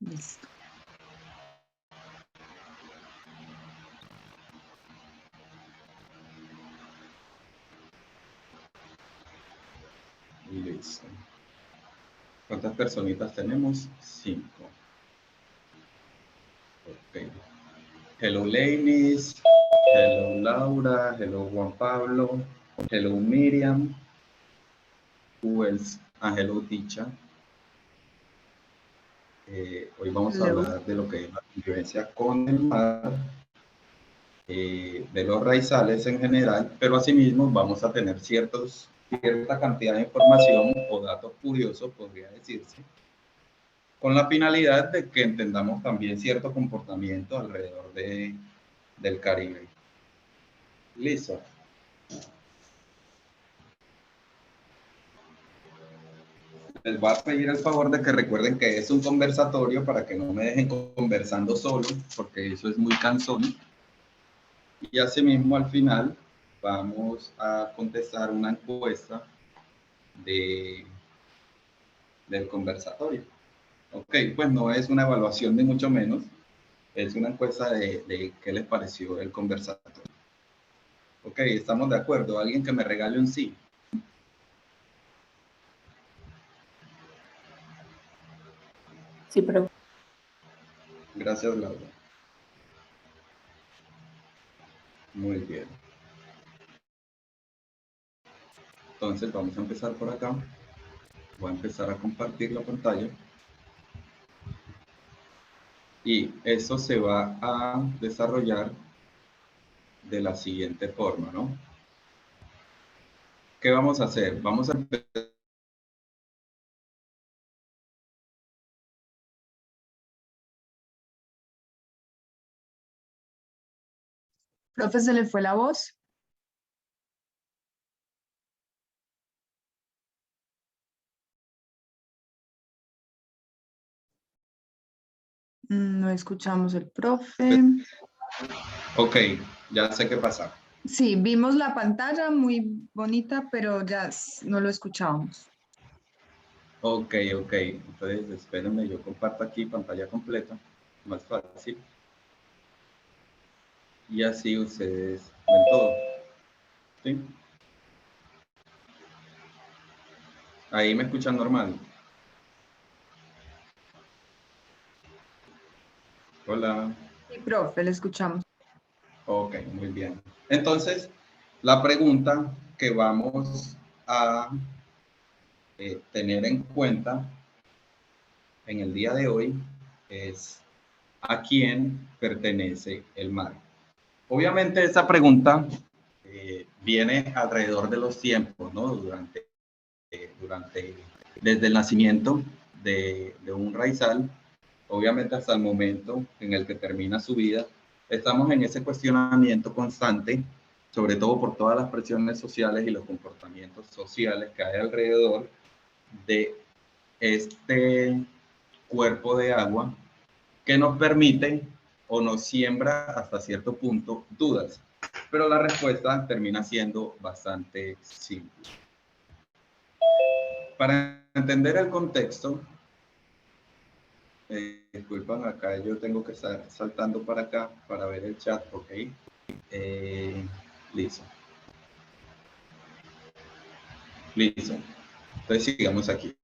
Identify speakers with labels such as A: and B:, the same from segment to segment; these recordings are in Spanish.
A: Listo.
B: Listo. ¿Cuántas personitas tenemos? 5. Ok. Hello, ladies. Hello, Laura. Hello, Juan Pablo. Hello, Miriam. Who else? Hello, Ticha. Hoy vamos a hablar de lo que es la convivencia con el mar, de los raizales en general, pero asimismo vamos a tener cierta cantidad de información o datos curiosos, podría decirse, con la finalidad de que entendamos también cierto comportamiento alrededor del Caribe. Listo. Les voy a pedir el favor de que recuerden que es un conversatorio para que no me dejen conversando solo, porque eso es muy cansón. Y asimismo al final vamos a contestar una encuesta del conversatorio. Ok, pues no es una evaluación ni mucho menos, es una encuesta de qué les pareció el conversatorio. Ok, estamos de acuerdo. ¿Alguien que me regale un sí?
A: Sí, pero...
B: Gracias, Laura. Muy bien. Entonces vamos a empezar por acá. Voy a empezar a compartir la pantalla. Y eso se va a desarrollar de la siguiente forma, ¿no? ¿Qué vamos a hacer? Vamos a empezar.
A: Profe, ¿se le fue la voz? No escuchamos el profe.
B: Ok, ya sé qué pasa.
A: Sí, vimos la pantalla muy bonita, pero ya no lo escuchábamos.
B: Ok. Entonces, espérenme, yo comparto aquí pantalla completa, más fácil. Y así ustedes ven todo. ¿Sí? Ahí me escuchan normal. Hola.
A: Sí, profe, le escuchamos.
B: Ok, muy bien. Entonces, la pregunta que vamos a tener en cuenta en el día de hoy es: ¿a quién pertenece el mar? Obviamente esa pregunta viene alrededor de los tiempos, ¿no? Desde el nacimiento de un raizal, obviamente hasta el momento en el que termina su vida, estamos en ese cuestionamiento constante, sobre todo por todas las presiones sociales y los comportamientos sociales que hay alrededor de este cuerpo de agua que nos permite o nos siembra hasta cierto punto dudas, pero la respuesta termina siendo bastante simple. Para entender el contexto, disculpan, acá yo tengo que estar saltando para acá para ver el chat, ok. Listo. Listo. Entonces sigamos aquí.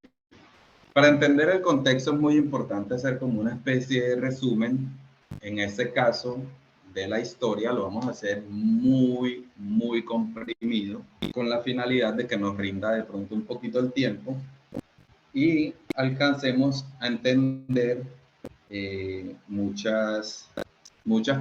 B: Para entender el contexto es muy importante hacer como una especie de resumen. En este caso de la historia lo vamos a hacer muy comprimido, con la finalidad de que nos rinda de pronto un poquito el tiempo y alcancemos a entender muchas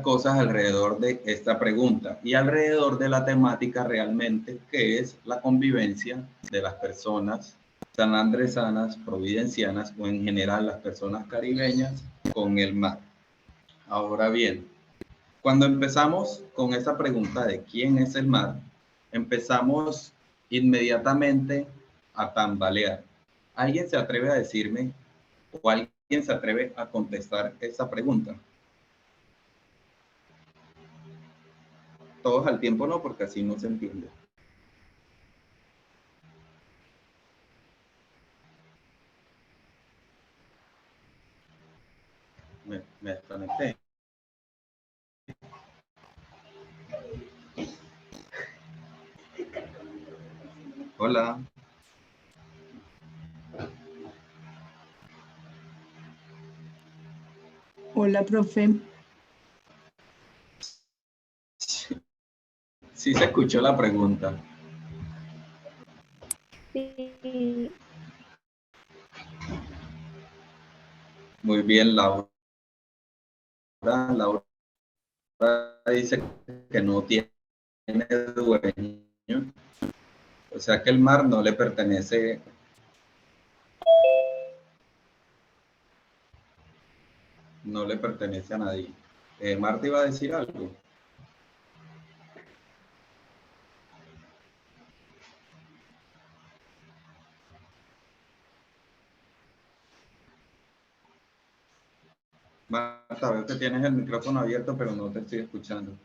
B: cosas alrededor de esta pregunta y alrededor de la temática realmente, que es la convivencia de las personas sanandresanas, providencianas o en general las personas caribeñas con el mar. Ahora bien, cuando empezamos con esa pregunta de quién es el mar, empezamos inmediatamente a tambalear. ¿Alguien se atreve a decirme o alguien se atreve a contestar esa pregunta? Todos al tiempo no, porque así no se entiende. me desconecté. Hola.
A: Hola, profe.
B: Sí se escuchó la pregunta.
C: Sí.
B: Muy bien, Laura. Laura dice que no tiene dueño. O sea que el mar no le pertenece. No le pertenece a nadie. Marta iba a decir algo. Marta, veo que tienes el micrófono abierto, pero no te estoy escuchando.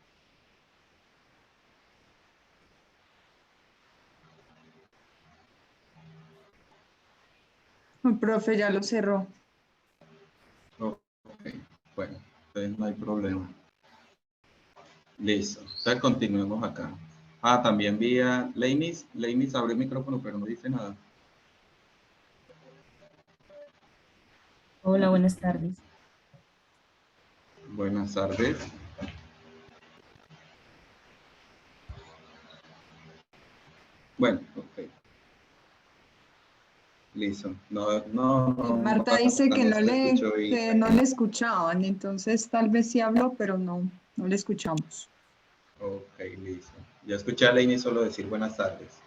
A: El profe ya lo cerró.
B: Ok, bueno, entonces no hay problema. Listo, entonces continuemos acá. Ah, también vi a Leinis. Leinis abrió el micrófono, pero no dice nada.
C: Hola, buenas tardes.
B: Buenas tardes. Bueno, ok. Listo.
A: Marta dice que
B: no se escuchó bien.
A: no le escuchaban, entonces tal vez sí habló, pero no le escuchamos.
B: Ok, listo. Yo escuché a Leinis solo decir buenas tardes.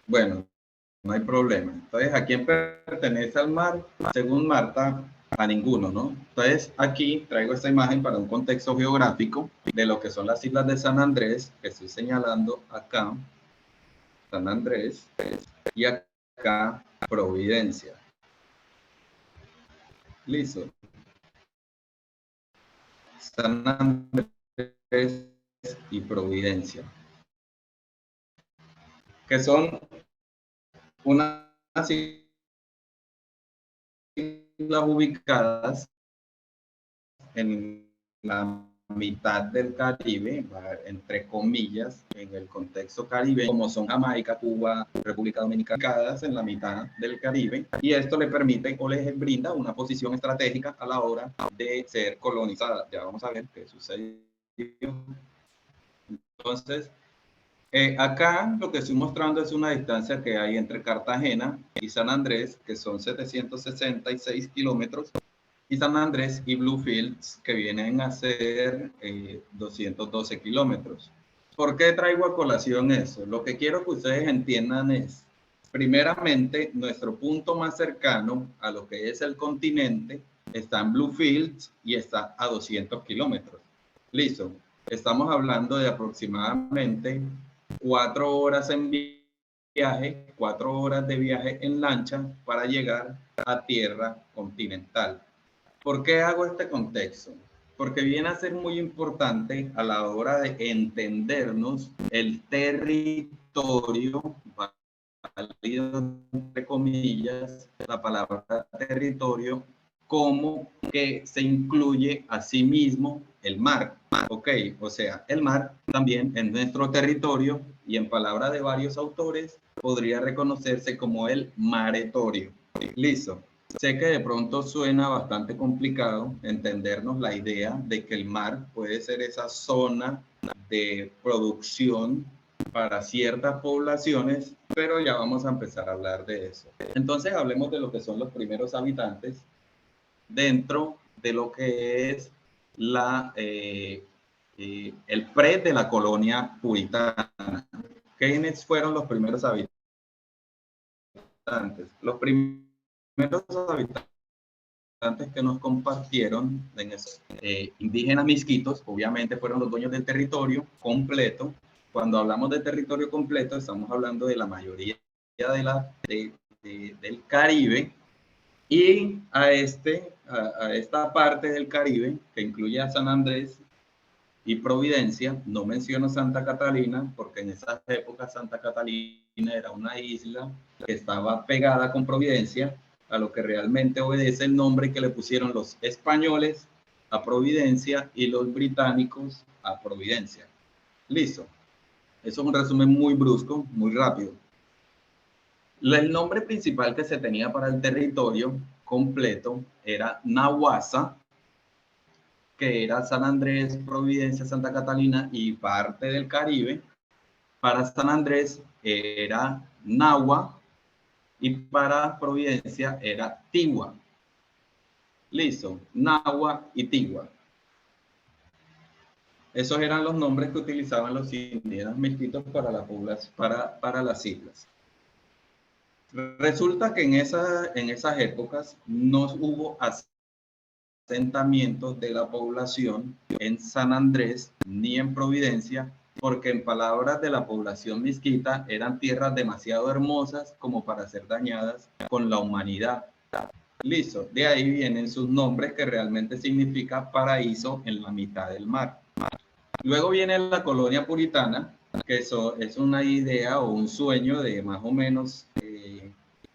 B: Bueno, no hay problema. Entonces, ¿a quién pertenece al mar? Según Marta, a ninguno, ¿no? Entonces, aquí traigo esta imagen para un contexto geográfico de lo que son las islas de San Andrés, que estoy señalando acá, San Andrés, y acá Providencia. Listo. San Andrés y Providencia, que son unas islas ubicadas en la mitad del Caribe, entre comillas, en el contexto caribeño, como son Jamaica, Cuba, República Dominicana, en la mitad del Caribe, y esto le permite o les brinda una posición estratégica a la hora de ser colonizada. Ya vamos a ver qué sucedió. Entonces, acá lo que estoy mostrando es una distancia que hay entre Cartagena y San Andrés, que son 766 kilómetros, y San Andrés y Bluefields, que vienen a ser 212 kilómetros. ¿Por qué traigo a colación eso? Lo que quiero que ustedes entiendan es, primeramente, nuestro punto más cercano a lo que es el continente está en Bluefields y está a 200 kilómetros. Listo. Estamos hablando de aproximadamente 4 horas en viaje, 4 horas de viaje en lancha para llegar a tierra continental. ¿Por qué hago este contexto? Porque viene a ser muy importante a la hora de entendernos el territorio, válido entre comillas, la palabra territorio, como que se incluye a sí mismo el mar. Ok, o sea, el mar también en nuestro territorio y en palabras de varios autores podría reconocerse como el maretorio. Listo. Sé que de pronto suena bastante complicado entendernos la idea de que el mar puede ser esa zona de producción para ciertas poblaciones, pero ya vamos a empezar a hablar de eso. Entonces hablemos de lo que son los primeros habitantes dentro de lo que es el pre de la colonia puritana. ¿Quiénes fueron los primeros habitantes? Los primeros habitantes que nos compartieron en esos, indígenas misquitos, obviamente fueron los dueños del territorio completo. Cuando hablamos de territorio completo, estamos hablando de la mayoría del Caribe, y a esta parte del Caribe, que incluye a San Andrés y Providencia. No menciono Santa Catalina porque en esas épocas Santa Catalina era una isla que estaba pegada con Providencia, a lo que realmente obedece el nombre que le pusieron los españoles a Providencia y los británicos a Providencia. Listo. Eso es un resumen muy brusco, muy rápido. El nombre principal que se tenía para el territorio completo era Nahuasa, que era San Andrés, Providencia, Santa Catalina y parte del Caribe. Para San Andrés era Nahua y para Providencia era Tigua. Listo, Nahua y Tigua. Esos eran los nombres que utilizaban los indígenas mestitos para la población, para las islas. Resulta que en esas épocas no hubo asentamientos de la población en San Andrés ni en Providencia, porque en palabras de la población misquita eran tierras demasiado hermosas como para ser dañadas con la humanidad. Listo, de ahí vienen sus nombres, que realmente significa paraíso en la mitad del mar. Luego viene la colonia puritana, que eso es una idea o un sueño de más o menos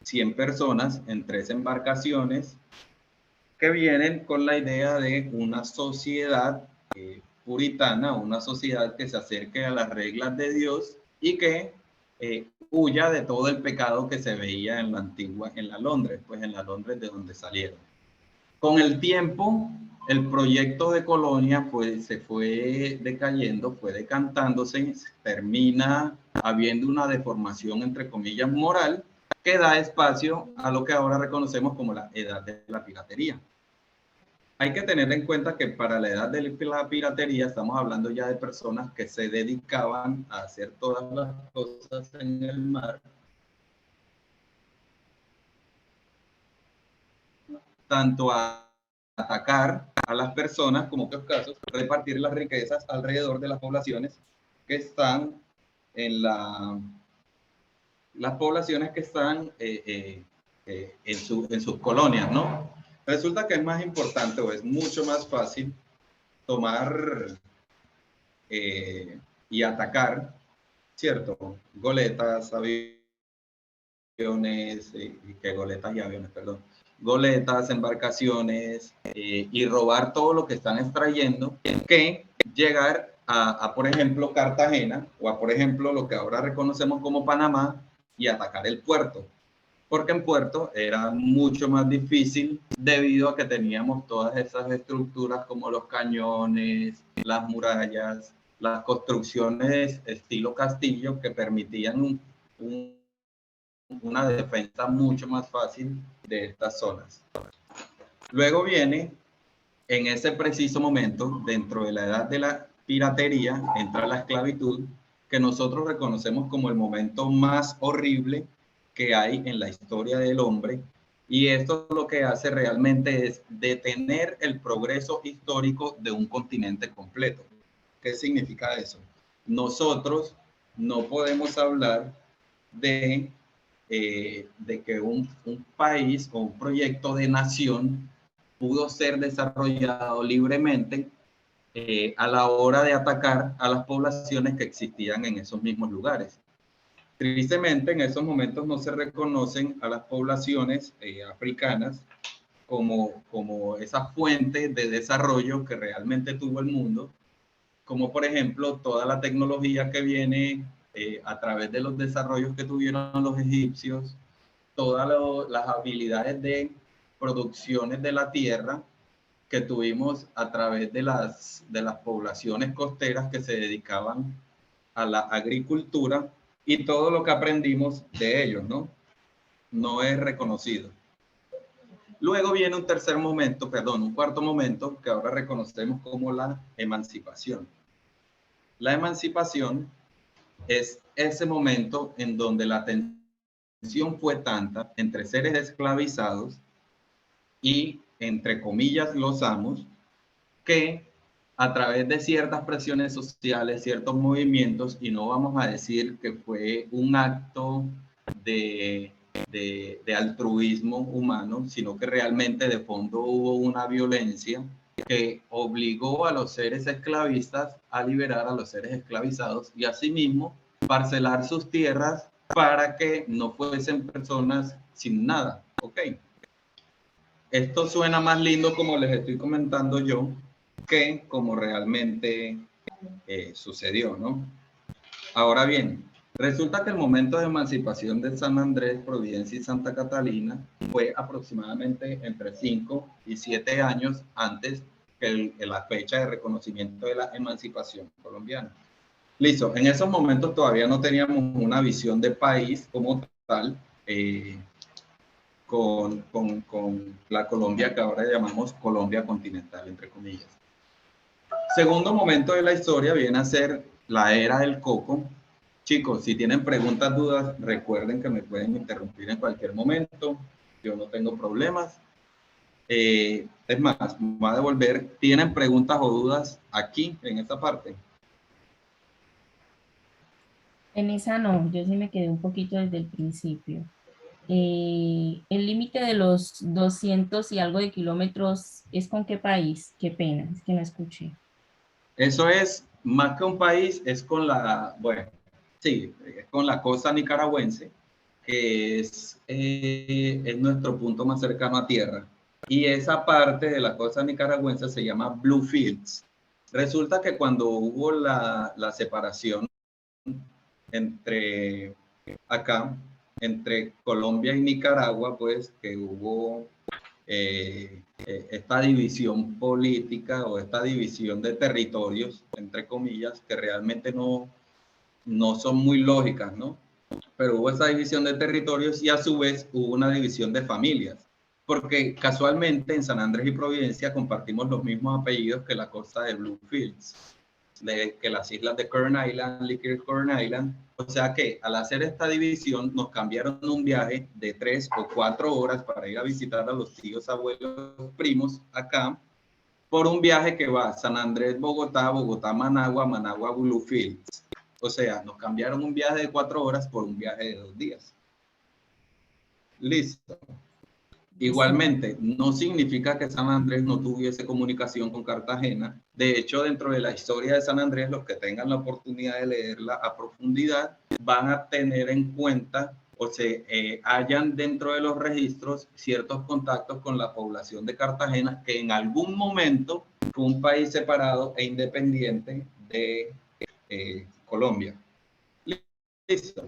B: 100 personas en 3 embarcaciones, que vienen con la idea de una sociedad puritana, una sociedad que se acerque a las reglas de Dios y que huya de todo el pecado que se veía en la antigua, en la Londres, pues en la Londres de donde salieron. Con el tiempo, el proyecto de colonia se fue decayendo, fue decantándose, termina habiendo una deformación, entre comillas, moral, que da espacio a lo que ahora reconocemos como la edad de la piratería. Hay que tener en cuenta que para la edad de la piratería estamos hablando ya de personas que se dedicaban a hacer todas las cosas en el mar, tanto a atacar a las personas como en otros casos repartir las riquezas alrededor de las poblaciones que están en las poblaciones que están en sus colonias, ¿no? Resulta que es más importante o es mucho más fácil tomar y atacar, ¿cierto? Goletas, aviones, goletas y aviones, perdón. Goletas, embarcaciones y robar todo lo que están extrayendo, que llegar a, por ejemplo, Cartagena o a, por ejemplo, lo que ahora reconocemos como Panamá y atacar el puerto. Porque en puerto era mucho más difícil debido a que teníamos todas esas estructuras como los cañones, las murallas, las construcciones estilo castillo que permitían una defensa mucho más fácil de estas zonas. Luego viene, en ese preciso momento, dentro de la edad de la piratería, entra la esclavitud, que nosotros reconocemos como el momento más horrible que hay en la historia del hombre, y esto lo que hace realmente es detener el progreso histórico de un continente completo. ¿Qué significa eso? Nosotros no podemos hablar de que un país o un proyecto de nación pudo ser desarrollado libremente a la hora de atacar a las poblaciones que existían en esos mismos lugares. Tristemente, en esos momentos no se reconocen a las poblaciones africanas como esa fuente de desarrollo que realmente tuvo el mundo, como por ejemplo toda la tecnología que viene a través de los desarrollos que tuvieron los egipcios, todas las habilidades de producciones de la tierra que tuvimos a través de las poblaciones costeras que se dedicaban a la agricultura y todo lo que aprendimos de ellos, ¿no? No es reconocido. Luego viene un cuarto momento que ahora reconocemos como la emancipación. La emancipación es ese momento en donde la tensión fue tanta entre seres esclavizados y, entre comillas, los amos, que a través de ciertas presiones sociales, ciertos movimientos, y no vamos a decir que fue un acto de altruismo humano, sino que realmente de fondo hubo una violencia que obligó a los seres esclavistas a liberar a los seres esclavizados y asimismo parcelar sus tierras para que no fuesen personas sin nada. ¿Ok? Esto suena más lindo como les estoy comentando yo que como realmente sucedió, ¿no? Ahora bien, resulta que el momento de emancipación de San Andrés, Providencia y Santa Catalina fue aproximadamente entre 5 y 7 años antes que la fecha de reconocimiento de la emancipación colombiana. Listo, en esos momentos todavía no teníamos una visión de país como tal, con la Colombia que ahora llamamos Colombia continental, entre comillas. Segundo momento de la historia viene a ser la era del coco. Chicos, si tienen preguntas, dudas, recuerden que me pueden interrumpir en cualquier momento. Yo no tengo problemas. Es más, me voy a devolver. ¿Tienen preguntas o dudas aquí, en esta parte?
C: En esa no, yo sí me quedé un poquito desde el principio. El límite de los 200 y algo de kilómetros ¿es con qué país? Qué pena, es que no escuché.
B: Eso es, más que un país, es con la, bueno, sí, es con la costa nicaragüense, que es nuestro punto más cercano a tierra. Y esa parte de la costa nicaragüense se llama Bluefields. Resulta que cuando hubo la separación entre acá, entre Colombia y Nicaragua, pues que hubo esta división política o esta división de territorios, entre comillas, que realmente no son muy lógicas, ¿no? Pero hubo esa división de territorios y a su vez hubo una división de familias, porque casualmente en San Andrés y Providencia compartimos los mismos apellidos que la costa de Bluefields, que las islas de Kern Island, Liquid Kern Island. O sea que al hacer esta división nos cambiaron un viaje de 3 o 4 horas para ir a visitar a los tíos, abuelos, primos acá, por un viaje que va San Andrés, Bogotá, Bogotá, Managua, Managua, Bluefields. O sea, nos cambiaron un viaje de 4 horas por un viaje de 2 días. Listo.
C: Listo.
B: Igualmente, no significa que San Andrés no tuviese comunicación con Cartagena. De hecho, dentro de la historia de San Andrés, los que tengan la oportunidad de leerla a profundidad van a tener en cuenta o se hallan dentro de los registros ciertos contactos con la población de Cartagena, que en algún momento fue un país separado e independiente de Colombia. Listo.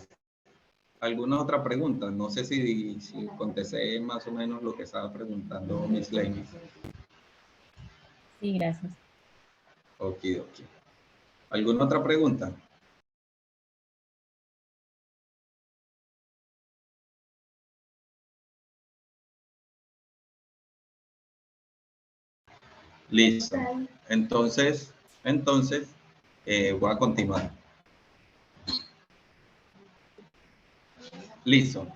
B: ¿Alguna otra pregunta? No sé si contesté más o menos lo que estaba preguntando Miss Lady.
C: Sí, gracias.
B: Ok. ¿Alguna otra pregunta? Listo. Entonces voy a continuar. Listo.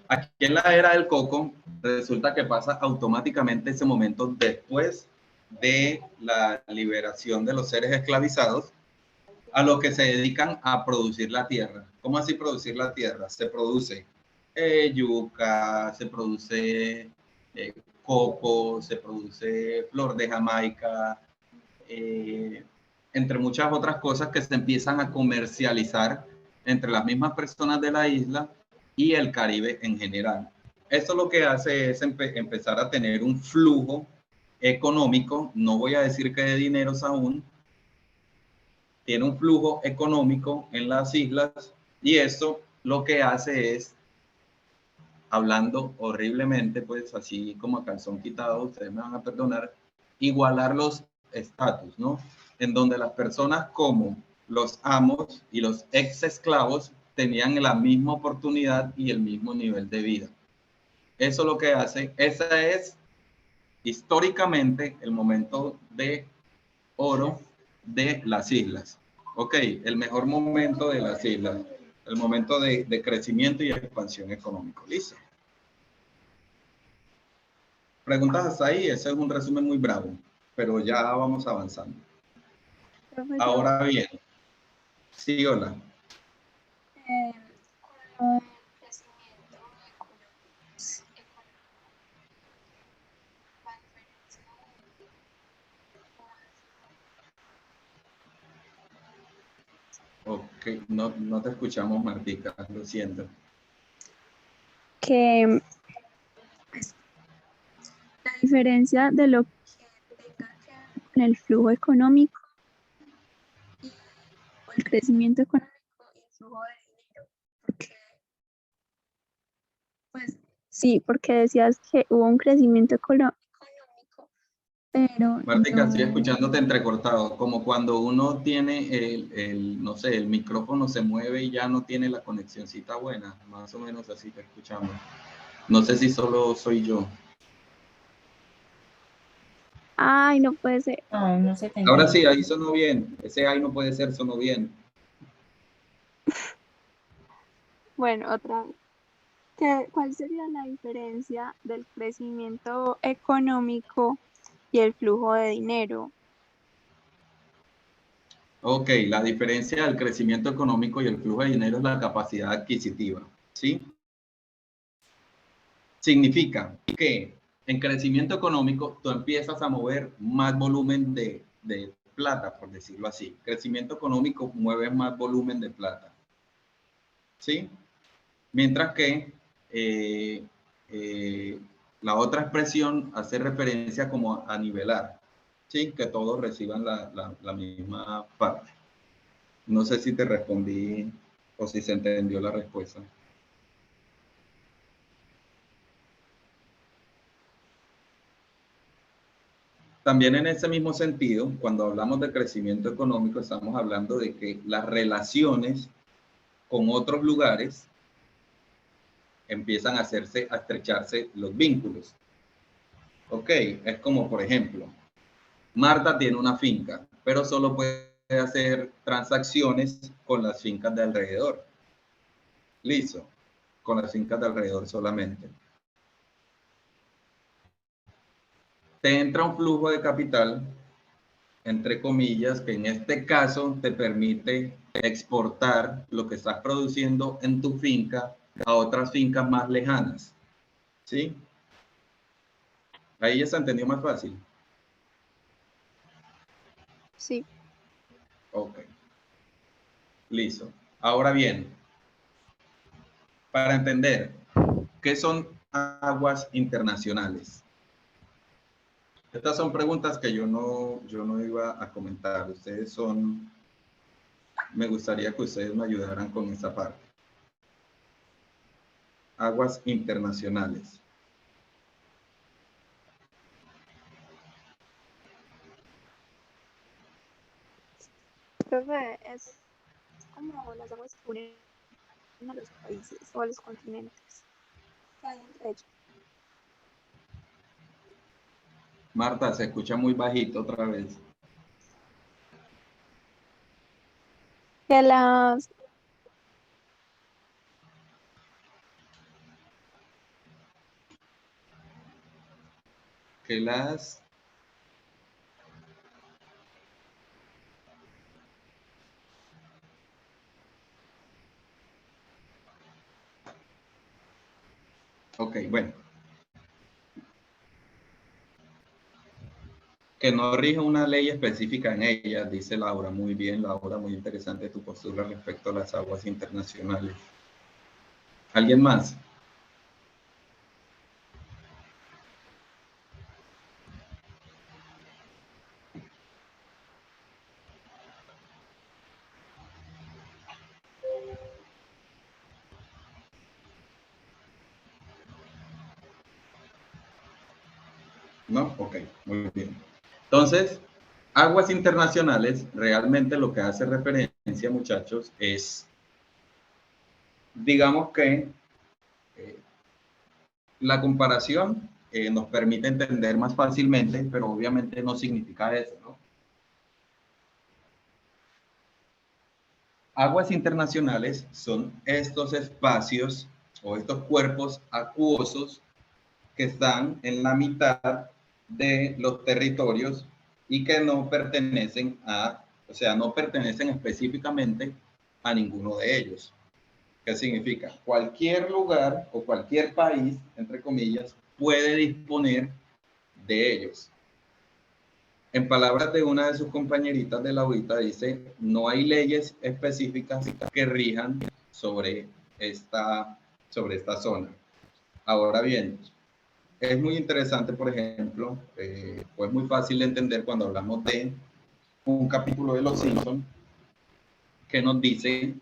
B: Aquí en la era del coco, resulta que pasa automáticamente ese momento después de la liberación de los seres esclavizados, a los que se dedican a producir la tierra. ¿Cómo así producir la tierra? Se produce yuca, se produce coco, se produce flor de Jamaica, eh, entre muchas otras cosas que se empiezan a comercializar entre las mismas personas de la isla y el Caribe en general. Esto lo que hace es empezar a tener un flujo económico, no voy a decir que de dineros aún, tiene un flujo económico en las islas y esto lo que hace es, hablando horriblemente, pues así como a calzón quitado, ustedes me van a perdonar, igualar los estatus, ¿no? En donde las personas como los amos y los ex esclavos tenían la misma oportunidad y el mismo nivel de vida. Eso lo que hace, esa es históricamente el momento de oro de las islas. Ok, el mejor momento de las islas, el momento de crecimiento y expansión económico. Listo. Preguntas hasta ahí, ese es un resumen muy bravo, pero ya vamos avanzando.
D: Profesor,
B: Ahora bien, sí, hola.
D: con lo del crecimiento económico, ¿cuál es la diferencia
B: no te escuchamos, Martica, lo siento.
D: Que la diferencia de lo que tenga que ver con el flujo económico y o el crecimiento económico y el flujo de dinero. Porque, pues, sí, porque decías que hubo un crecimiento económico, pero
B: Martica, estoy
D: no.
B: escuchándote entrecortado, como cuando uno tiene no sé, el micrófono se mueve y ya no tiene la conexioncita buena, más o menos así te escuchamos. No sé si solo soy yo.
D: Ay, no puede ser.
C: No, no se te
B: Ahora
C: entiende.
B: sí, ahí sonó bien. Ese ahí no puede ser, sonó bien.
D: Bueno, otra vez. ¿Cuál sería la diferencia del crecimiento económico y el flujo de dinero?
B: Ok, la diferencia del crecimiento económico y el flujo de dinero es la capacidad adquisitiva, ¿sí? Significa que en crecimiento económico tú empiezas a mover más volumen de plata, por decirlo así. Crecimiento económico mueve más volumen de plata, ¿sí? Mientras que eh, eh, la otra expresión hace referencia como a nivelar, ¿sí? Que todos reciban la misma parte. No sé si te respondí o si se entendió la respuesta. También en ese mismo sentido, cuando hablamos de crecimiento económico, estamos hablando de que las relaciones con otros lugares empiezan a estrecharse los vínculos. Ok, es como por ejemplo, Marta tiene una finca, pero solo puede hacer transacciones con las fincas de alrededor. Listo, con las fincas de alrededor solamente. Te entra un flujo de capital, entre comillas, que en este caso te permite exportar lo que estás produciendo en tu finca a otras fincas más lejanas. ¿Sí? Ahí ya se entendió más fácil.
D: Sí.
B: Ok. Listo. Ahora bien, para entender qué son aguas internacionales. Estas son preguntas que yo no iba a comentar. Me gustaría que ustedes me ayudaran con esa parte. Aguas internacionales.
D: Profe, es como las aguas que unen a los países o a los continentes que hay entre ellos.
B: Marta, se escucha muy bajito otra vez.
D: Que las,
B: Que las... Ok, bueno. Que no rige una ley específica en ellas, dice Laura. Muy bien, Laura, muy interesante tu postura respecto a las aguas internacionales. ¿Alguien más? ¿No? Ok, muy bien. Entonces, aguas internacionales, realmente lo que hace referencia, muchachos, es, digamos que la comparación nos permite entender más fácilmente, pero obviamente no significa eso, ¿no? Aguas internacionales son estos espacios o estos cuerpos acuosos que están en la mitad de los territorios y que no pertenecen o sea, no pertenecen específicamente a ninguno de ellos. ¿Qué significa? Cualquier lugar o cualquier país, entre comillas, puede disponer de ellos. En palabras de una de sus compañeritas de la UITA, dice, no hay leyes específicas que rijan sobre esta zona. Ahora bien, es muy interesante, por ejemplo, pues muy fácil de entender cuando hablamos de un capítulo de Los Simpsons que nos dice,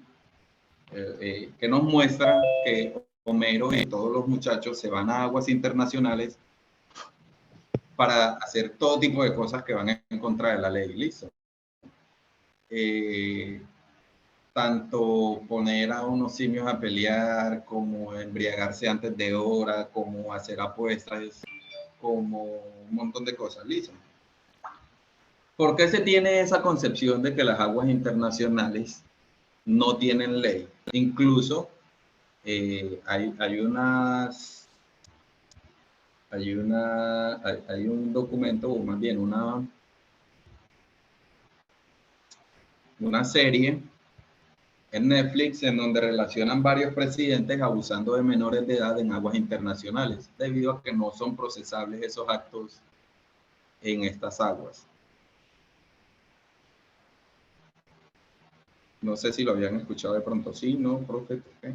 B: que nos muestra que Homero y todos los muchachos se van a aguas internacionales para hacer todo tipo de cosas que van en contra de la ley, listo. Tanto poner a unos simios a pelear, como embriagarse antes de hora, como hacer apuestas, como un montón de cosas, listo. ¿Por qué se tiene esa concepción de que las aguas internacionales no tienen ley? Incluso hay un documento, o más bien una serie en Netflix en donde relacionan varios presidentes abusando de menores de edad en aguas internacionales, debido a que no son procesables esos actos en estas aguas. No sé si lo habían escuchado de pronto. Sí, no, profe. Okay.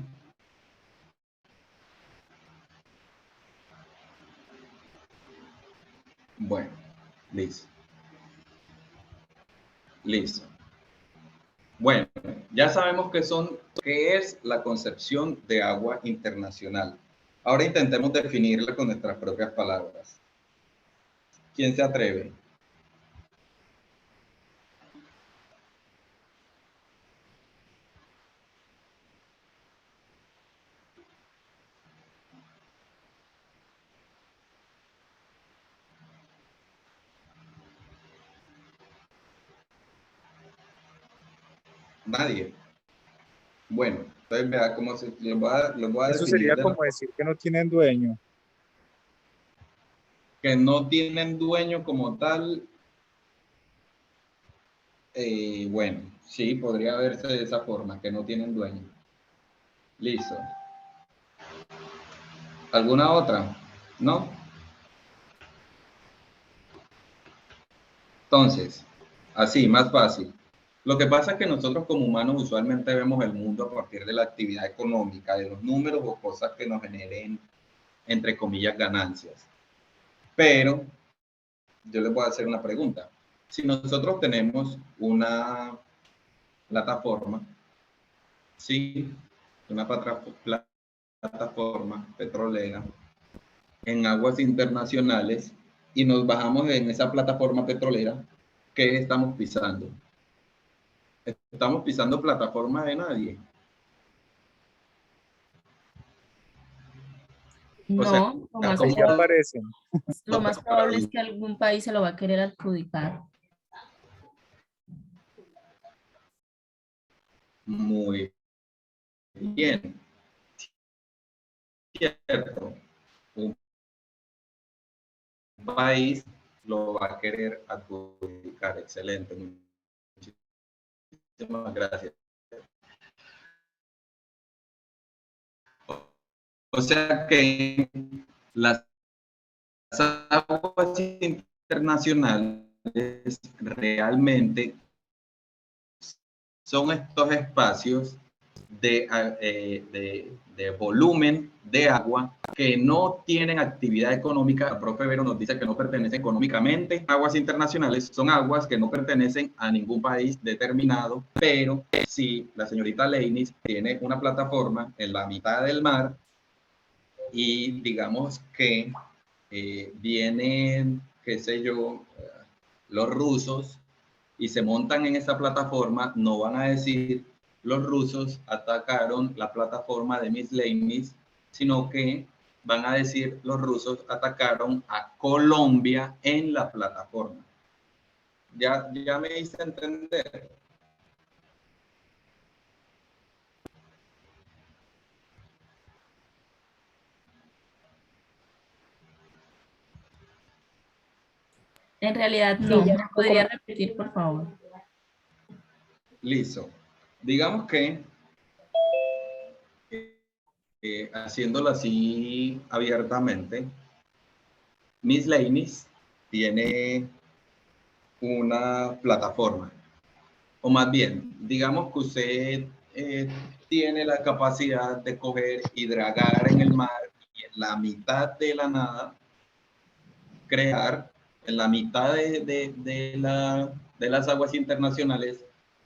B: Bueno, listo. Listo. Bueno, ya sabemos qué es la concepción de agua internacional. Ahora intentemos definirla con nuestras propias palabras. ¿Quién se atreve? Nadie. Bueno, entonces vea cómo les voy a
E: Eso
B: definir
E: sería
B: de
E: como decir que no tienen dueño.
B: que no tienen dueño como tal. Bueno, sí, podría verse de esa forma, que no tienen dueño. Listo. ¿Alguna otra? ¿No? Entonces, así, más fácil. Lo que pasa es que nosotros como humanos usualmente vemos el mundo a partir de la actividad económica, de los números o cosas que nos generen, entre comillas, ganancias. Pero yo les voy a hacer una pregunta. Si nosotros tenemos una plataforma, sí, una plataforma petrolera en aguas internacionales y nos bajamos en esa plataforma petrolera, ¿qué estamos pisando? Estamos pisando plataforma de nadie. O sea,
C: No,
E: Ahí ya aparecen.
C: lo más probable es que algún país se lo va a querer adjudicar.
B: Muy bien, cierto. Un país lo va a querer adjudicar. Excelente. Muchísimas gracias. O sea que las aguas internacionales realmente son estos espacios de volumen de agua que no tienen actividad económica. El profe Vero nos dice que no pertenecen económicamente. Aguas internacionales son aguas que no pertenecen a ningún país determinado, pero si la señorita Leinis tiene una plataforma en la mitad del mar y digamos que vienen, qué sé yo, los rusos y se montan en esa plataforma, no van a decir los rusos atacaron la plataforma de Miss Leinis, sino que van a decir los rusos atacaron a Colombia en la plataforma. Ya me hice entender.
C: En realidad
D: Sí,
C: no.
D: ya
C: ¿Me podría repetir, por favor?
B: Listo. Digamos que haciéndolo así abiertamente, Miss Leinis tiene una plataforma. O más bien, digamos que usted tiene la capacidad de coger y dragar en el mar y en la mitad de la nada crear, en la mitad de las aguas internacionales,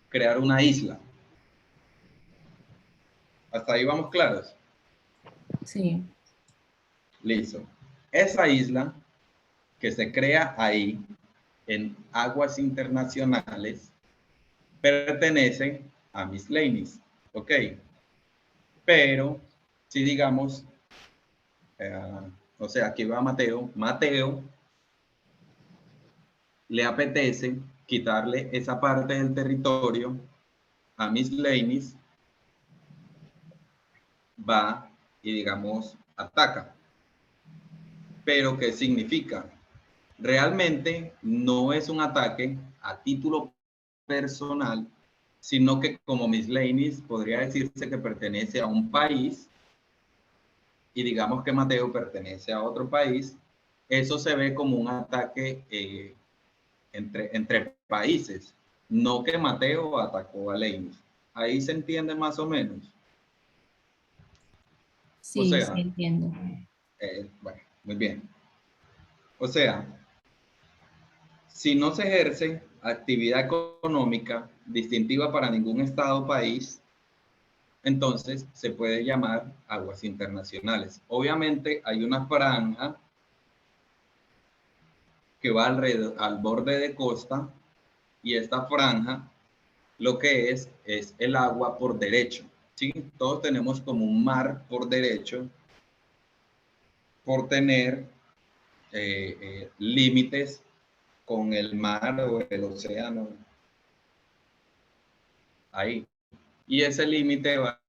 B: crear una isla. ¿Hasta ahí vamos claros?
C: Sí.
B: Listo. Esa isla que se crea ahí, en aguas internacionales, pertenece a Miss Laney's, ¿ok? Pero, si digamos, o sea, aquí va Mateo, Mateo le apetece quitarle esa parte del territorio a Miss Laney's, va y digamos, ataca. Pero, ¿qué significa? Realmente no es un ataque a título personal, sino que como Miss Laney's podría decirse que pertenece a un país y digamos que Mateo pertenece a otro país, eso se ve como un ataque entre países, no que Mateo atacó a Laney's. Ahí se entiende más o menos. O
C: Sí, sí,
B: sea,
C: entiendo.
B: bueno, muy bien. O sea, si no se ejerce actividad económica distintiva para ningún estado o país, entonces se puede llamar aguas internacionales. Obviamente hay una franja que va alrededor, al borde de costa, y esta franja lo que es el agua por derecho. ¿Sí? Todos tenemos como un mar por derecho por tener límites con el mar o el océano ahí. Y ese límite va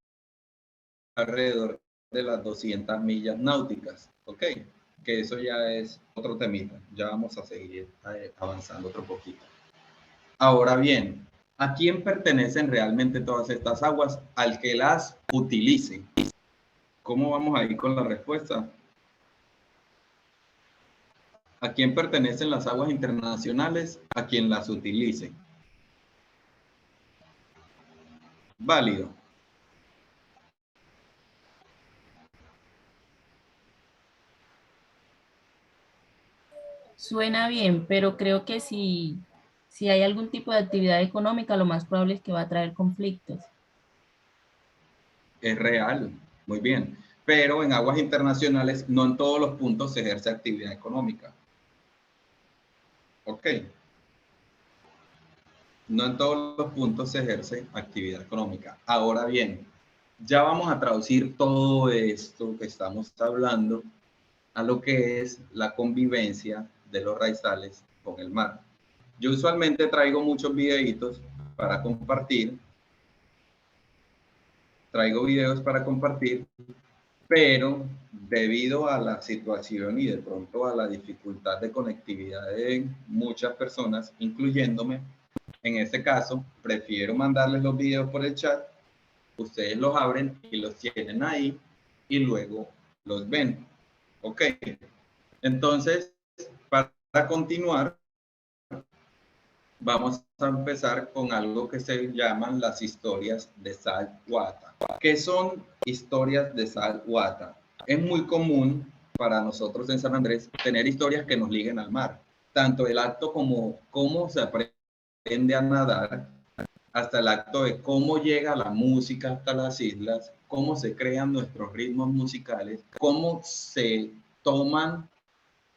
B: alrededor de las 200 millas náuticas, ¿ok? Que eso ya es otro temita. Ya vamos a seguir avanzando otro poquito. Ahora bien, ¿a quién pertenecen realmente todas estas aguas? Al que las utilice. ¿Cómo vamos a ir con la respuesta? ¿A quién pertenecen las aguas internacionales? A quien las utilice. Válido.
C: Suena bien, pero creo que si hay algún tipo de actividad económica, lo más probable es que va a traer conflictos.
B: Es real. Muy bien. Pero en aguas internacionales no en todos los puntos se ejerce actividad económica. Ok. No en todos los puntos se ejerce actividad económica. Ahora bien, ya vamos a traducir todo esto que estamos hablando a lo que es la convivencia de los raizales con el mar. Yo usualmente traigo muchos videitos para compartir, pero debido a la situación y de pronto a la dificultad de conectividad de muchas personas, incluyéndome, en este caso, prefiero mandarles los videos por el chat, ustedes los abren y los tienen ahí y luego los ven. Ok, entonces, para continuar, vamos a empezar con algo que se llaman las historias de Saltwater. ¿Qué son historias de Saltwater? Es muy común para nosotros en San Andrés tener historias que nos liguen al mar, tanto el acto como cómo se aprende a nadar, hasta el acto de cómo llega la música hasta las islas, cómo se crean nuestros ritmos musicales, cómo se toman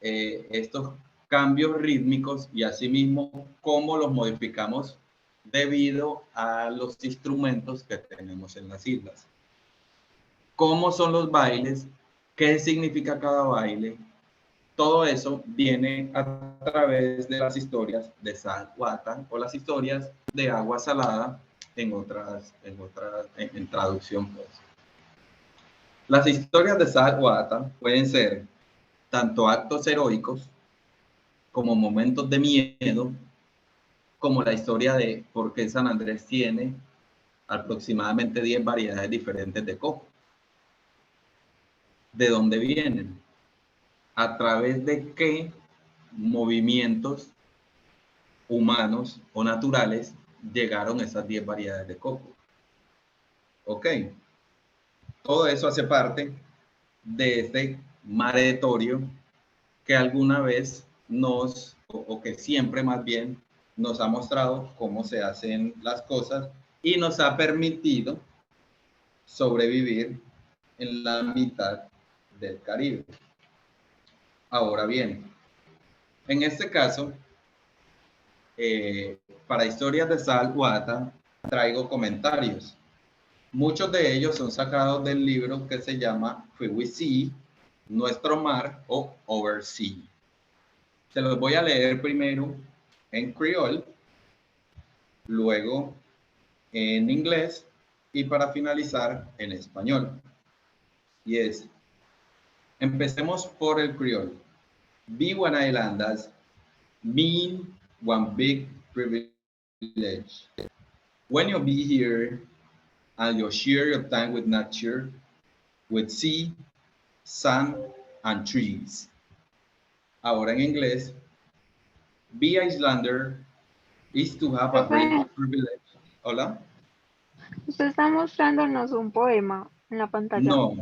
B: estos cambios rítmicos y asimismo cómo los modificamos debido a los instrumentos que tenemos en las islas. ¿Cómo son los bailes? ¿Qué significa cada baile? Todo eso viene a través de las historias de Saltwater o las historias de agua salada en traducción. Pues. Las historias de Saltwater pueden ser tanto actos heroicos como momentos de miedo, como la historia de por qué San Andrés tiene aproximadamente 10 variedades diferentes de coco. ¿De dónde vienen? ¿A través de qué movimientos humanos o naturales llegaron esas 10 variedades de coco. Ok. Todo eso hace parte de este maretorio que alguna vez o que siempre más bien nos ha mostrado cómo se hacen las cosas y nos ha permitido sobrevivir en la mitad del Caribe. Ahora bien, en este caso, para Historias de Sal Guata, traigo comentarios. Muchos de ellos son sacados del libro que se llama Freeway Sea, Nuestro Mar o Oversea. Se los voy a leer primero en criol, luego en inglés y para finalizar en español. Y es, empecemos por el criol. Being one islanders mean one big privilege. When you be here and you share your time with nature, with sea, sun, and trees. Ahora en inglés, be Islander is to have a great privilege. Hola.
F: Usted está mostrándonos un poema en la pantalla.
B: No,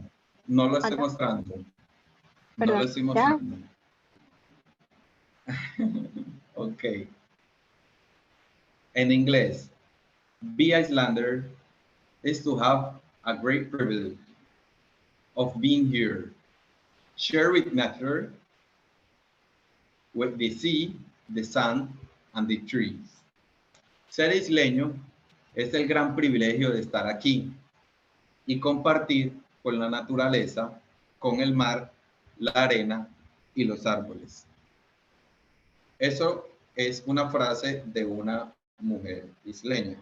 B: no lo estoy
F: Hola.
B: mostrando. No
F: Perdón,
B: lo estoy
F: ¿ya?
B: mostrando. Ok. En inglés, be Islander is to have a great privilege of being here. Share with nature, with the sea, the sun, and the trees. Ser isleño es el gran privilegio de estar aquí y compartir con la naturaleza, con el mar, la arena y los árboles. Eso es una frase de una mujer isleña.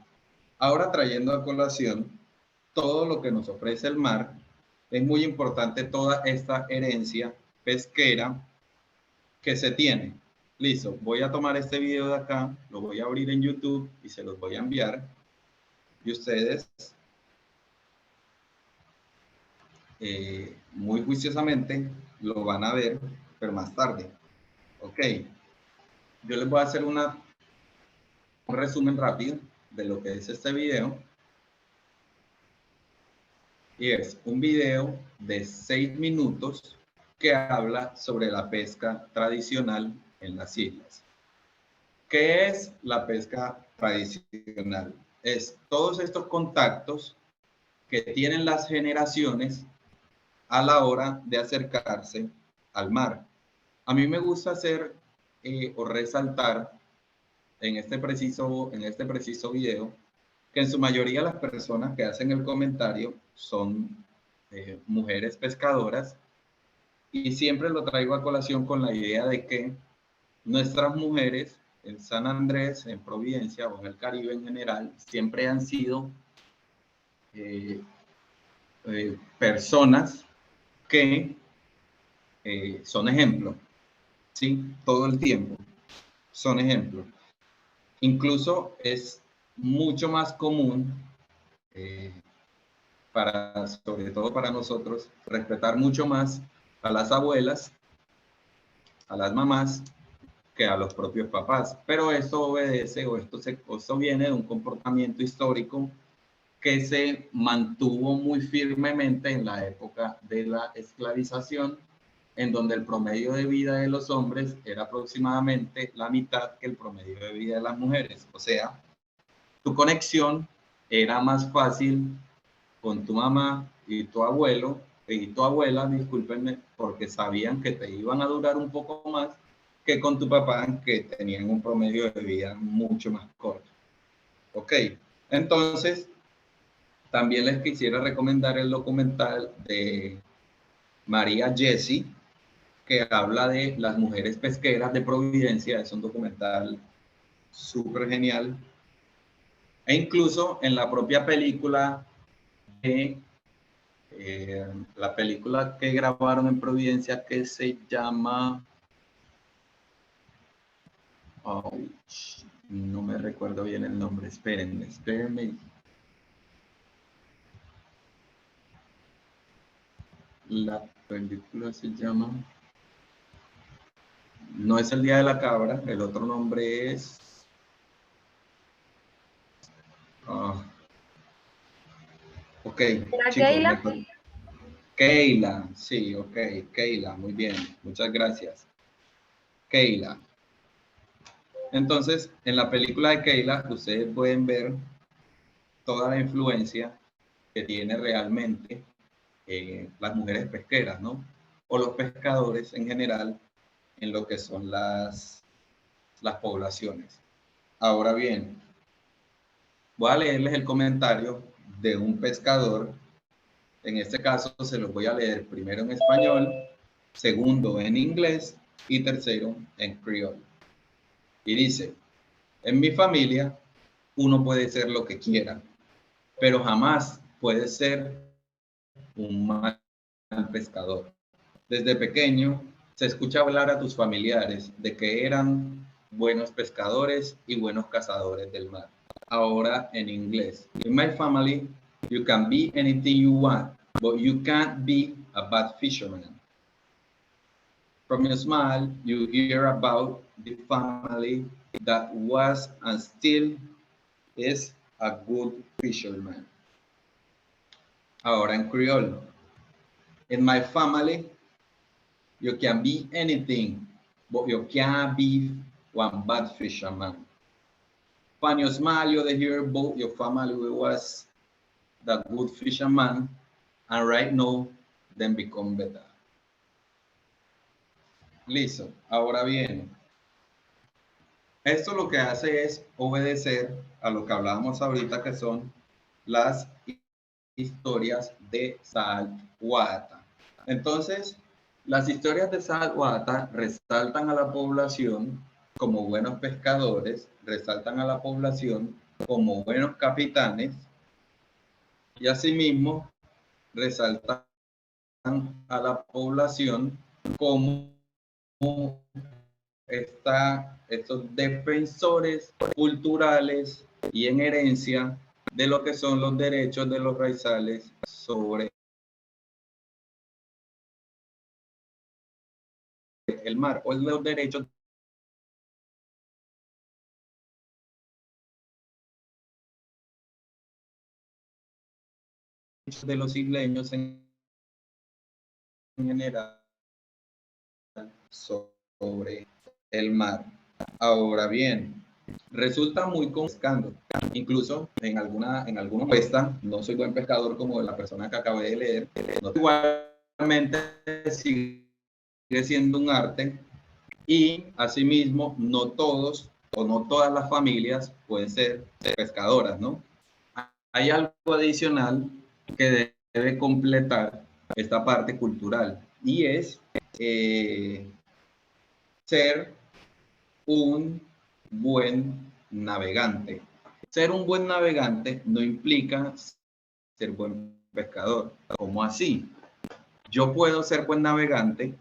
B: Ahora trayendo a colación todo lo que nos ofrece el mar, es muy importante toda esta herencia pesquera que se tiene. Listo, voy a tomar este video de acá, lo voy a abrir en YouTube y se los voy a enviar. Y ustedes muy juiciosamente lo van a ver, pero más tarde. Ok, yo les voy a hacer un resumen rápido de lo que es este video. Y es un video de 6 minutos que habla sobre la pesca tradicional en las islas. ¿Qué es la pesca tradicional? Es todos estos contactos que tienen las generaciones a la hora de acercarse al mar. A mí me gusta hacer o resaltar en este preciso video que en su mayoría las personas que hacen el comentario son mujeres pescadoras y siempre lo traigo a colación con la idea de que nuestras mujeres en San Andrés, en Providencia o en el Caribe en general, siempre han sido personas que son ejemplo, ¿sí? Todo el tiempo son ejemplo. Incluso es mucho más común, sobre todo para nosotros, respetar mucho más a las abuelas, a las mamás, que a los propios papás. Pero esto obedece esto viene de un comportamiento histórico que se mantuvo muy firmemente en la época de la esclavización, en donde el promedio de vida de los hombres era aproximadamente la mitad que el promedio de vida de las mujeres. O sea, tu conexión era más fácil con tu mamá y tu abuelo y tu abuela, discúlpenme, porque sabían que te iban a durar un poco más que con tu papá, que tenían un promedio de vida mucho más corto. Ok, entonces también les quisiera recomendar el documental de María Jessie, que habla de las mujeres pesqueras de Providencia. Es un documental súper genial. E incluso en la propia película, la película que grabaron en Providencia, que se llama... Oh, no me recuerdo bien el nombre. Espérenme. La película se llama... No es El Día de la Cabra, el otro nombre es... Ok,
F: ¿Era
B: chicos.
F: Keila?
B: Keila, sí, ok, Keila, muy bien, muchas gracias. Keila. Entonces, en la película de Keila, ustedes pueden ver toda la influencia que tiene realmente las mujeres pesqueras, ¿no? O los pescadores en general en lo que son las poblaciones. Ahora bien, voy a leerles el comentario de un pescador. En este caso se los voy a leer primero en español, segundo en inglés y tercero en criollo. Y dice, en mi familia uno puede ser lo que quiera, pero jamás puede ser un mal pescador. Desde pequeño se escucha hablar a tus familiares de que eran buenos pescadores y buenos cazadores del mar. Ahora en inglés. In my family, you can be anything you want, but you can't be a bad fisherman. From your smile, you hear about the family that was and still is a good fisherman. Ahora en criollo. In my family, you can be anything, but you can't be one bad fisherman. From your smile, you hear about your family was the good fisherman, and right now, then become better. Listo. Ahora bien, esto lo que hace es obedecer a lo que hablábamos ahorita, que son las historias de Salt Wata. Entonces, las historias de Salt Wata resaltan a la población como buenos pescadores, resaltan a la población como buenos capitanes y asimismo resaltan a la población como estos defensores culturales y en herencia de lo que son los derechos de los raizales sobre el mar, o los derechos de los isleños en general sobre el mar. Ahora bien, resulta muy complicado. Incluso en algunos cuesta, no soy buen pescador como la persona que acabé de leer, no, igualmente sigue siendo un arte y asimismo no todos o no todas las familias pueden ser pescadoras, ¿no? Hay algo adicional que debe completar esta parte cultural y es ser un buen navegante. Ser un buen navegante no implica ser buen pescador. ¿Cómo así? Yo puedo ser buen navegante,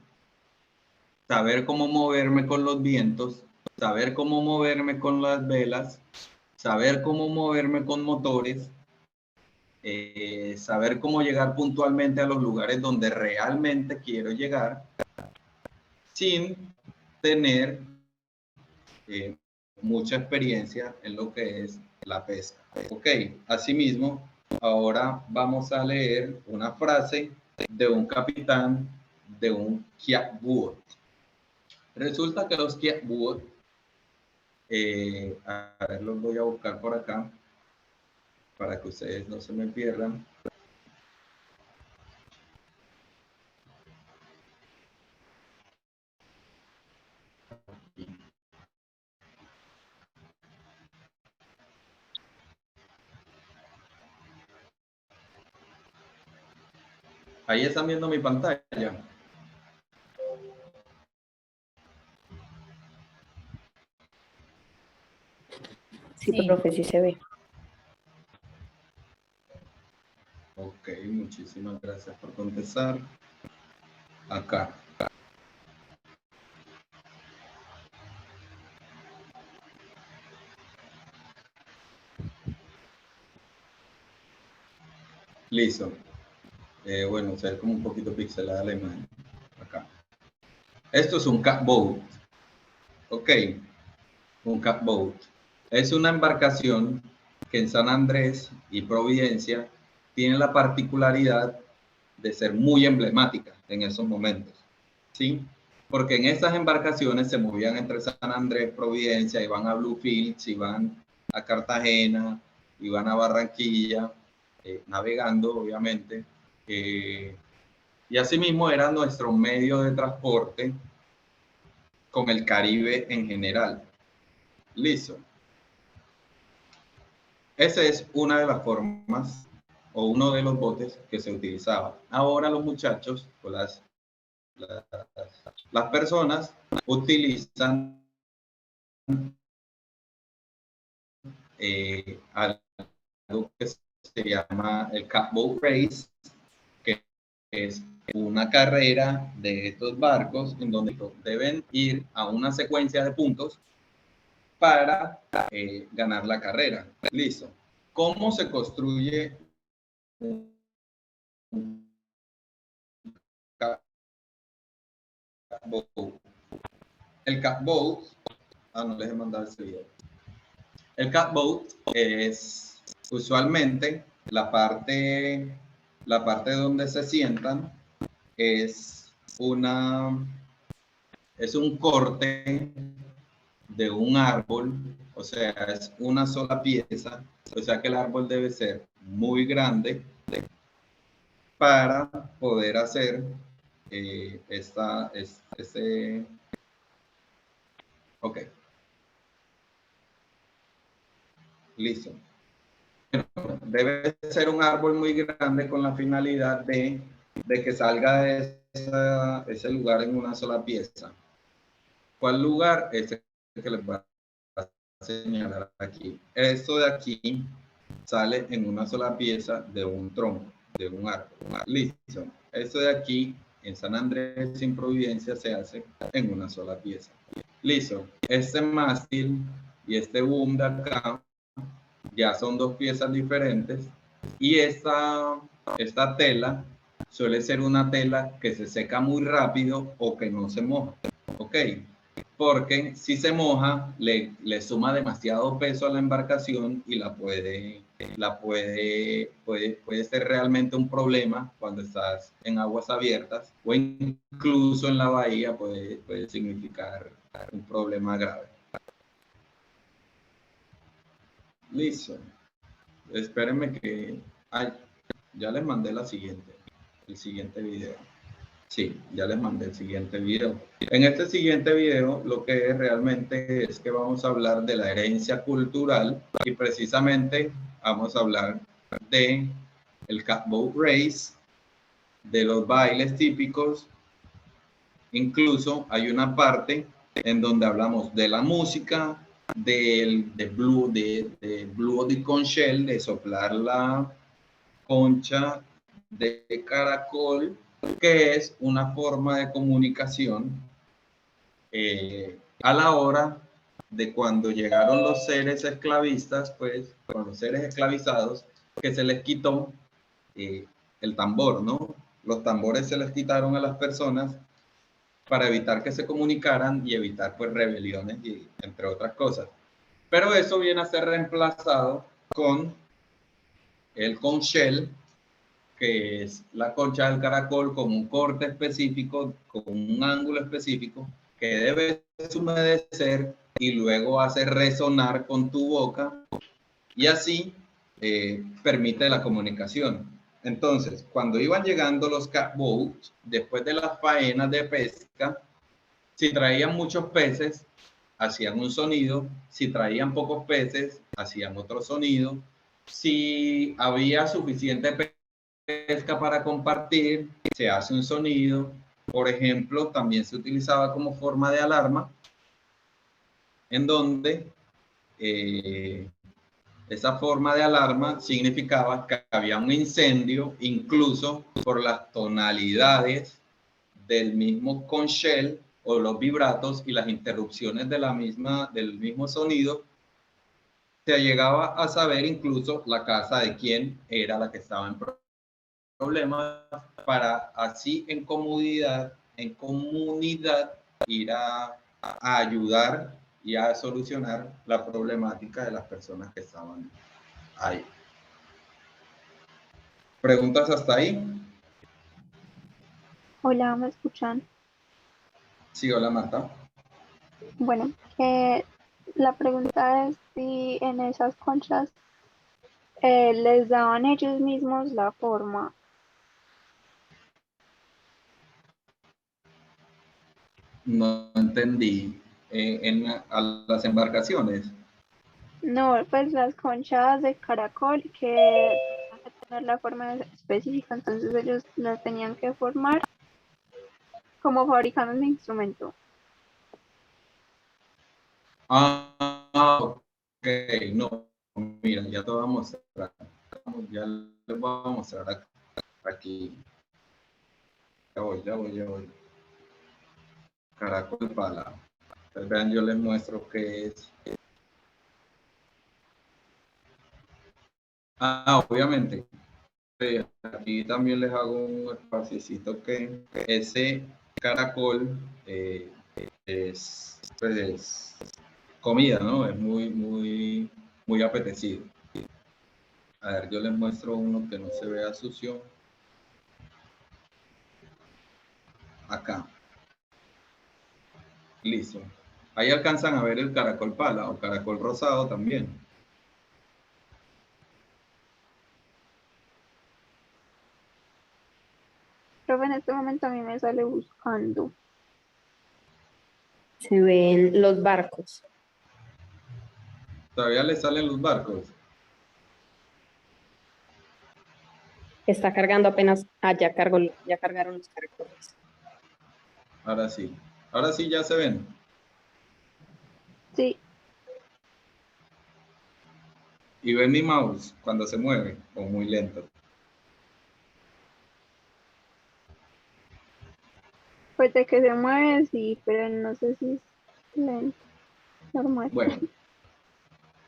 B: saber cómo moverme con los vientos, saber cómo moverme con las velas, saber cómo moverme con motores, saber cómo llegar puntualmente a los lugares donde realmente quiero llegar, sin tener mucha experiencia en lo que es la pesca. Ok, asimismo, ahora vamos a leer una frase de un capitán de un kiakbuot. Resulta que los kiakbuot, a ver, los voy a buscar por acá para que ustedes no se me pierdan. Ahí están viendo mi pantalla.
G: Sí, profe, sí se ve.
B: Ok, muchísimas gracias por contestar. Acá. Listo. Bueno, se ve como un poquito pixelada la imagen. Acá. Esto es un catboat. Ok. Un catboat. Es una embarcación que en San Andrés y Providencia tiene la particularidad de ser muy emblemática en esos momentos, ¿sí? Porque en esas embarcaciones se movían entre San Andrés, Providencia, iban a Bluefields, iban a Cartagena, iban a Barranquilla, navegando, obviamente, y asimismo era nuestro medio de transporte con el Caribe en general. Listo. Esa es una de las formas o uno de los botes que se utilizaba. Ahora los muchachos o las personas utilizan algo que se llama el catboat race, que es una carrera de estos barcos en donde deben ir a una secuencia de puntos para ganar la carrera. Listo. ¿Cómo se construye un catboat? El catboat, no les he mandado ese video. El catboat es usualmente la parte donde se sientan es un corte de un árbol, o sea, es una sola pieza, o sea que el árbol debe ser muy grande para poder hacer ok. Listo. Debe ser un árbol muy grande con la finalidad de que salga de ese lugar en una sola pieza. ¿Cuál lugar? Este que les voy a señalar aquí. Esto de aquí sale en una sola pieza de un tronco, de un árbol. Listo. Esto de aquí, en San Andrés, en Providencia, se hace en una sola pieza. Listo. Este mástil y este boom de acá ya son dos piezas diferentes y esta tela suele ser una tela que se seca muy rápido o que no se moja, ¿ok? Porque si se moja le suma demasiado peso a la embarcación y puede ser realmente un problema cuando estás en aguas abiertas o incluso en la bahía puede significar un problema grave. Listo. Espérenme que... ya les mandé el siguiente video. Sí, ya les mandé el siguiente video. En este siguiente video lo que es realmente es que vamos a hablar de la herencia cultural y precisamente vamos a hablar de el catboat race, de los bailes típicos. Incluso hay una parte en donde hablamos de la música, de blue o de conchel, de soplar la concha de caracol, que es una forma de comunicación a la hora de cuando llegaron los seres esclavistas, pues, con los seres esclavizados, que se les quitó el tambor, ¿no? Los tambores se les quitaron a las personas para evitar que se comunicaran y evitar, pues, rebeliones, y entre otras cosas. Pero eso viene a ser reemplazado con el conchel, que es la concha del caracol con un corte específico, con un ángulo específico, que debes humedecer y luego hacer resonar con tu boca y así permite la comunicación. Entonces, cuando iban llegando los catboats, después de las faenas de pesca, si traían muchos peces, hacían un sonido. Si traían pocos peces, hacían otro sonido. Si había suficiente pesca para compartir, se hace un sonido. Por ejemplo, también se utilizaba como forma de alarma, en donde esa forma de alarma significaba que había un incendio, incluso por las tonalidades del mismo conchel o los vibratos y las interrupciones del mismo sonido, se llegaba a saber incluso la casa de quién era la que estaba en problemas, para así en comunidad ir a ayudar y a solucionar la problemática de las personas que estaban ahí. ¿Preguntas hasta ahí?
F: Hola, ¿me escuchan?
B: Sí, hola Marta.
F: Bueno, la pregunta es si en esas conchas les daban ellos mismos la forma.
B: No entendí. A las embarcaciones.
F: No, pues las conchas de caracol que tenían que tener la forma específica, entonces ellos las tenían que formar como fabricando un instrumento.
B: Ok, no. Mira, ya te voy a mostrar. Ya les voy a mostrar aquí. Ya voy. Caracol pala. Entonces, vean, yo les muestro qué es. Obviamente. Aquí también les hago un espacito que ese caracol es pues, comida, ¿no? Es muy apetecido. A ver, yo les muestro uno que no se vea sucio. Acá. Listo. Ahí alcanzan a ver el caracol pala o caracol rosado también.
F: Pero en este momento a mí me sale buscando.
G: Se ven los barcos.
B: Todavía les salen los barcos.
G: Está cargando apenas. Ya cargó, ya cargaron los caracoles.
B: Ahora sí. Ahora sí ya se ven.
F: Sí,
B: Y ven mi mouse cuando se mueve o muy lento.
F: pues de que se mueve, sí, pero no sé si es lento, normal.
B: Bueno,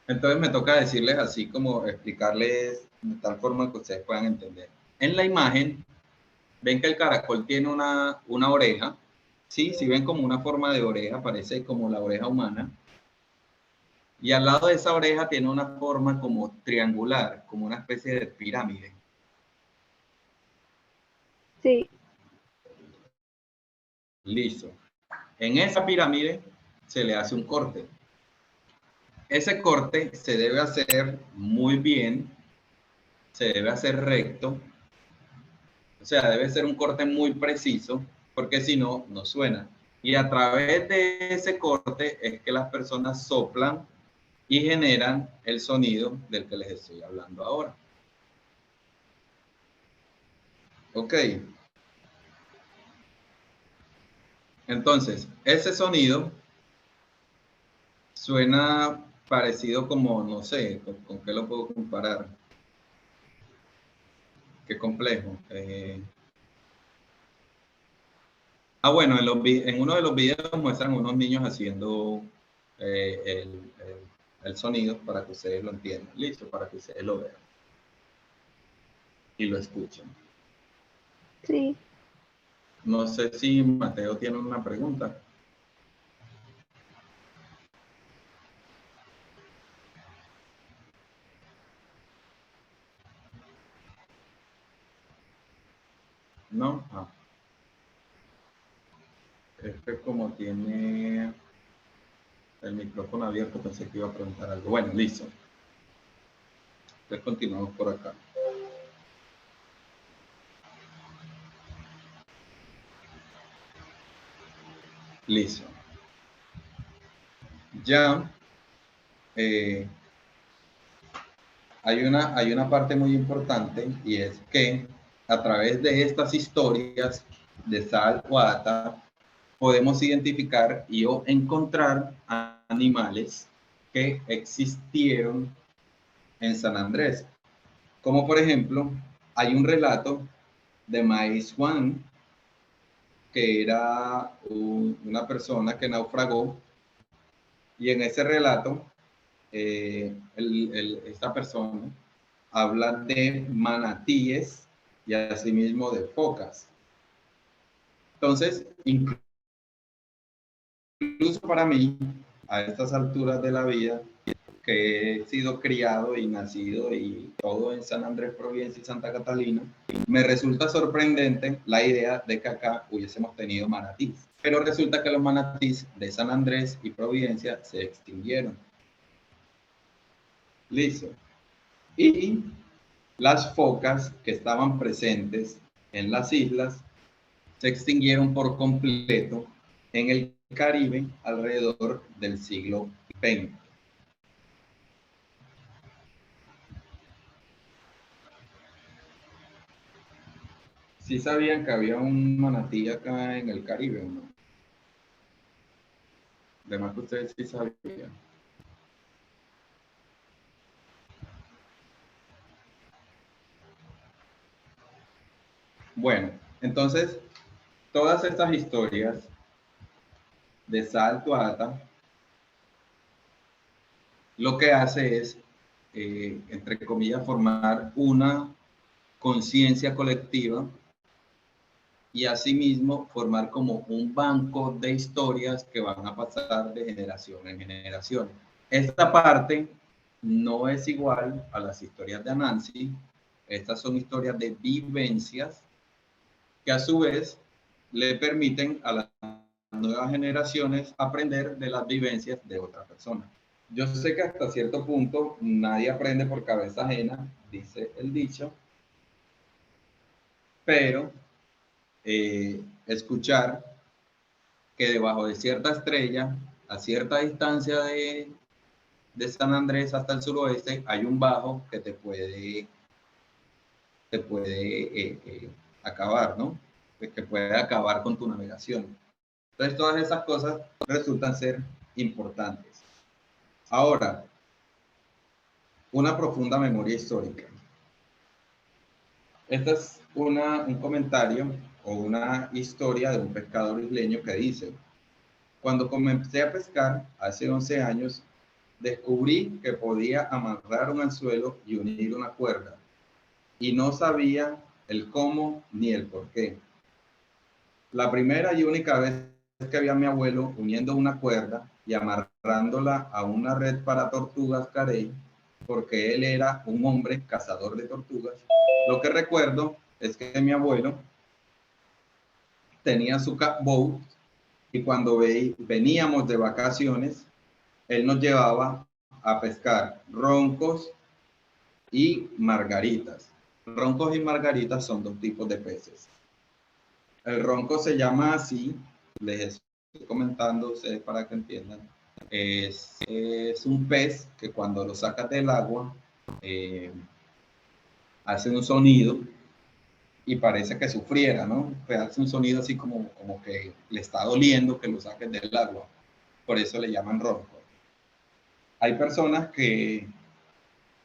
B: entonces me toca decirles así como explicarles de tal forma que ustedes puedan entender. En la imagen, ven que el caracol tiene una oreja. Sí, si ven como una forma de oreja, parece como la oreja humana. Y al lado de esa oreja tiene una forma como triangular, como una especie de pirámide.
F: Sí,
B: Listo. En esa pirámide se le hace un corte. Ese corte se debe hacer muy bien, se debe hacer recto, o sea, debe ser un corte muy preciso, porque si no, no suena. Y a través de ese corte es que las personas soplan y generan el sonido del que les estoy hablando ahora. Ok. Entonces, ese sonido suena parecido como, no sé, ¿con qué lo puedo comparar? Qué complejo. Bueno, en uno de los videos muestran unos niños haciendo el sonido para que ustedes lo entiendan. Listo, para que ustedes lo vean y lo escuchen.
F: sí.
B: No sé si Mateo tiene una pregunta. ¿No? Es que como tiene el micrófono abierto, pensé que iba a preguntar algo. Bueno, listo. Entonces continuamos por acá. Listo. Ya hay una parte muy importante y es que a través de estas historias de Sal Guata podemos identificar y o encontrar animales que existieron en San Andrés. Como por ejemplo, hay un relato de Maíz Juan, que era una persona que naufragó, y en ese relato, esta persona habla de manatíes y asimismo de focas. Entonces, incluso para mí, a estas alturas de la vida, que he sido criado y nacido y todo en San Andrés, Providencia y Santa Catalina, me resulta sorprendente la idea de que acá hubiésemos tenido manatís. Pero resulta que los manatís de San Andrés y Providencia se extinguieron. Listo. Y las focas que estaban presentes en las islas se extinguieron por completo en el Caribe alrededor del siglo XX. ¿Sí sabían que había un manatí acá en el Caribe o no? Además que ustedes sí sabían. Bueno, entonces, todas estas historias de Salto Ata, lo que hace es, entre comillas, formar una conciencia colectiva y asimismo formar como un banco de historias que van a pasar de generación en generación. Esta parte no es igual a las historias de Anansi. Estas son historias de vivencias que a su vez le permiten a las nuevas generaciones aprender de las vivencias de otra persona. Yo sé que hasta cierto punto nadie aprende por cabeza ajena, dice el dicho, pero escuchar que debajo de cierta estrella, a cierta distancia de San Andrés hasta el suroeste, hay un bajo que te puede acabar, ¿no? Que puede acabar con tu navegación. Entonces, todas esas cosas resultan ser importantes. Ahora, una profunda memoria histórica. Este es un comentario o una historia de un pescador isleño que dice: cuando comencé a pescar hace 11 años, descubrí que podía amarrar un anzuelo y unir una cuerda, y no sabía el cómo ni el por qué. La primera y única vez que vi a mi abuelo uniendo una cuerda y amarrándola a una red para tortugas carey, porque él era un hombre cazador de tortugas, lo que recuerdo es que mi abuelo tenía su catboat y cuando veníamos de vacaciones, él nos llevaba a pescar roncos y margaritas. Roncos y margaritas son dos tipos de peces. El ronco se llama así, les estoy comentando a ustedes para que entiendan. Es un pez que cuando lo sacas del agua hace un sonido y parece que sufriera, ¿no? Pues hace un sonido así como que le está doliendo que lo saques del agua. Por eso le llaman ronco. Hay personas que